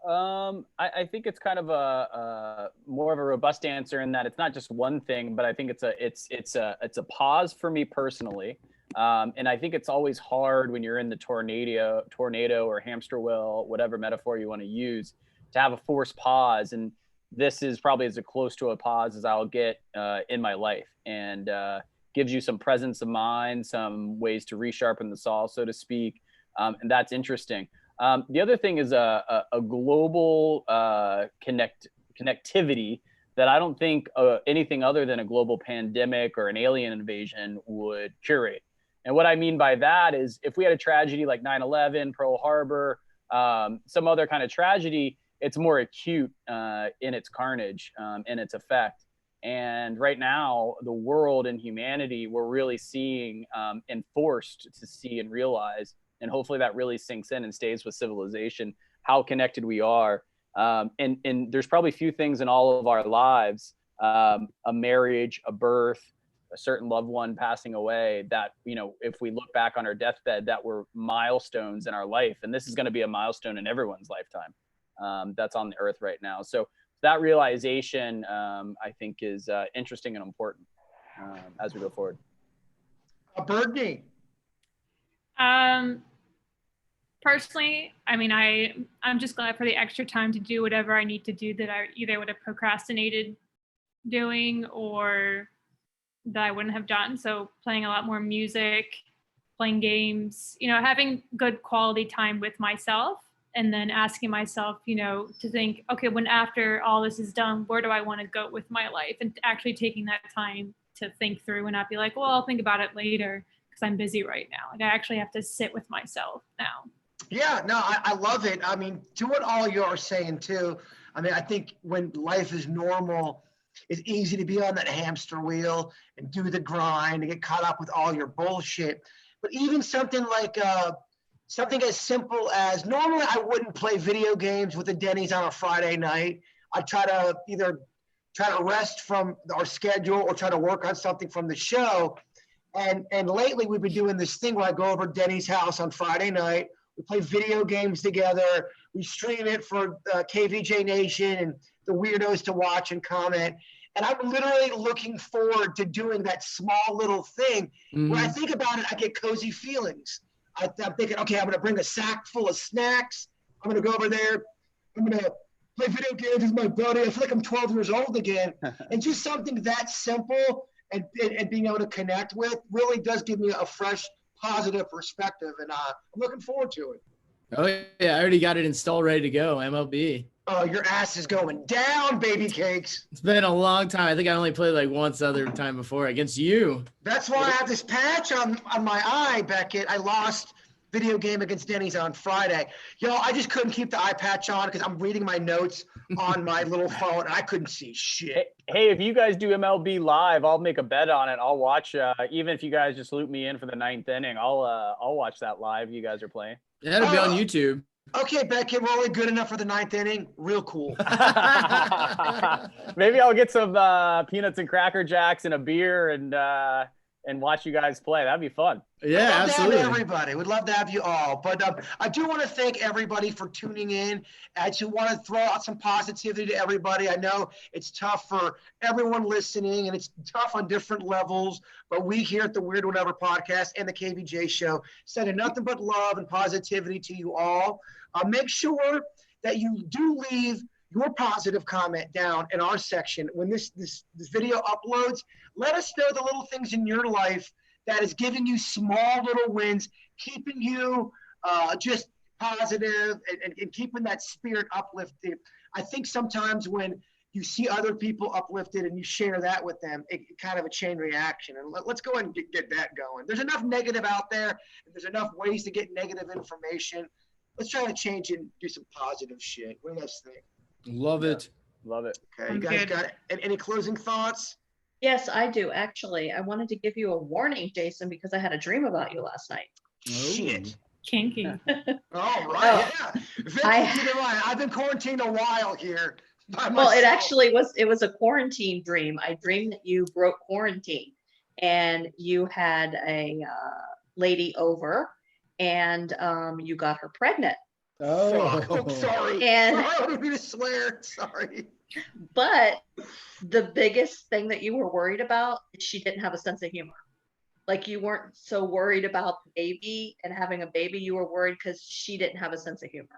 I think it's kind of a more of a robust answer in that it's not just one thing, but I think it's a pause for me personally. And I think it's always hard when you're in the tornado or hamster wheel, whatever metaphor you want to use, to have a forced pause. And this is probably as close to a pause as I'll get in my life, and gives you some presence of mind, some ways to resharpen the saw, so to speak. And that's interesting. The other thing is a global connectivity that I don't think anything other than a global pandemic or an alien invasion would curate. And what I mean by that is, if we had a tragedy like 9/11, Pearl Harbor, some other kind of tragedy, it's more acute in its carnage, in its effect. And right now, the world and humanity, we're really seeing and forced to see and realize, and hopefully that really sinks in and stays with civilization, how connected we are. And there's probably few things in all of our lives, a marriage, a birth, a certain loved one passing away, that, you know, if we look back on our deathbed, that were milestones in our life. And this is going to be a milestone in everyone's lifetime that's on the earth right now. So that realization, I think, is interesting and important as we go forward. Birdie. Personally, I mean, I'm just glad for the extra time to do whatever I need to do that I either would have procrastinated doing or that I wouldn't have done. So playing a lot more music, playing games, you know, having good quality time with myself, and then asking myself, you know, to think, okay, when after all this is done, where do I want to go with my life? And actually taking that time to think through and not be like, well, I'll think about it later because I'm busy right now. Like, I actually have to sit with myself now. Yeah, no, I love it. I mean, to what all you are saying too, I mean, I think when life is normal, it's easy to be on that hamster wheel and do the grind and get caught up with all your bullshit. But even something like something as simple as, normally I wouldn't play video games with the Denny's on a Friday night. I try to either rest from our schedule or try to work on something from the show. And lately we've been doing this thing where I go over to Denny's house on Friday night. We play video games together. We stream it for KVJ Nation and the weirdos to watch and comment. And I'm literally looking forward to doing that small little thing. When I think about it, I get cozy feelings. I'm thinking, okay, I'm going to bring a sack full of snacks. I'm going to go over there. I'm going to play video games with my buddy. I feel like I'm 12 years old again. And just something that simple and being able to connect with really does give me a fresh, positive perspective. And I'm looking forward to it. Oh, yeah. I already got it installed, ready to go. MLB. Oh, your ass is going down, baby cakes. It's been a long time. I think I only played like once other time before against you. That's why I have this patch on my eye, Beckett. I lost video game against Denny's on Friday. I just couldn't keep the eye patch on because I'm reading my notes on my little phone and I couldn't see shit. Hey, if you guys do MLB live, I'll make a bet on it. I'll watch, even if you guys just loop me in for the 9th inning, I'll watch that live. You guys are playing. Yeah, it'll be on YouTube. Okay, Beckett, we're only good enough for the 9th inning. Real cool. Maybe I'll get some peanuts and Cracker Jacks and a beer and watch you guys play. That'd be fun. Yeah, absolutely. To have everybody. We'd love to have you all. But I do want to thank everybody for tuning in. I just want to throw out some positivity to everybody. I know it's tough for everyone listening, and it's tough on different levels. But we here at the Weird Whatever podcast and the KVJ show sending nothing but love and positivity to you all. Make sure that you do leave your positive comment down in our section when this video uploads. Let us know the little things in your life that is giving you small little wins, keeping you just positive and keeping that spirit uplifted. I think sometimes when you see other people uplifted and you share that with them, it kind of a chain reaction. And let's go ahead and get that going. There's enough negative out there, and there's enough ways to get negative information. Let's try to change and do some positive shit. What do you guys think? Love it. Love it. Okay, you guys got it? Any closing thoughts? Yes, I do. Actually, I wanted to give you a warning, Jason, because I had a dream about you last night. Shit. Kinky. All right. Yeah. I've been quarantined a while here. Well, it was a quarantine dream. I dreamed that you broke quarantine and you had a lady over and you got her pregnant. Oh, sorry. And I don't mean to swear. Sorry. But the biggest thing that you were worried about is she didn't have a sense of humor. Like, you weren't so worried about the baby and having a baby. You were worried because she didn't have a sense of humor.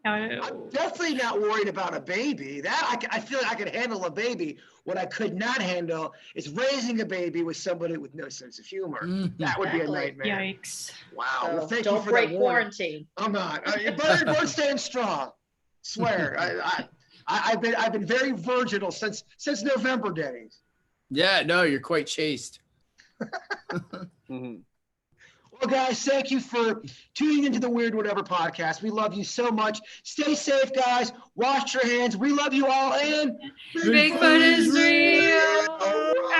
I'm definitely not worried about a baby. That I feel like I could handle a baby. What I could not handle is raising a baby with somebody with no sense of humor. That would be a nightmare. Yikes. Wow. So Well, thank don't you for break that quarantine. I'm not. But we're staying strong. Swear. I've been very virginal since November days. Yeah, no, you're quite chaste. Well, guys, thank you for tuning into the Weird Whatever podcast. We love you so much. Stay safe, guys. Wash your hands. We love you all. And Bigfoot is real.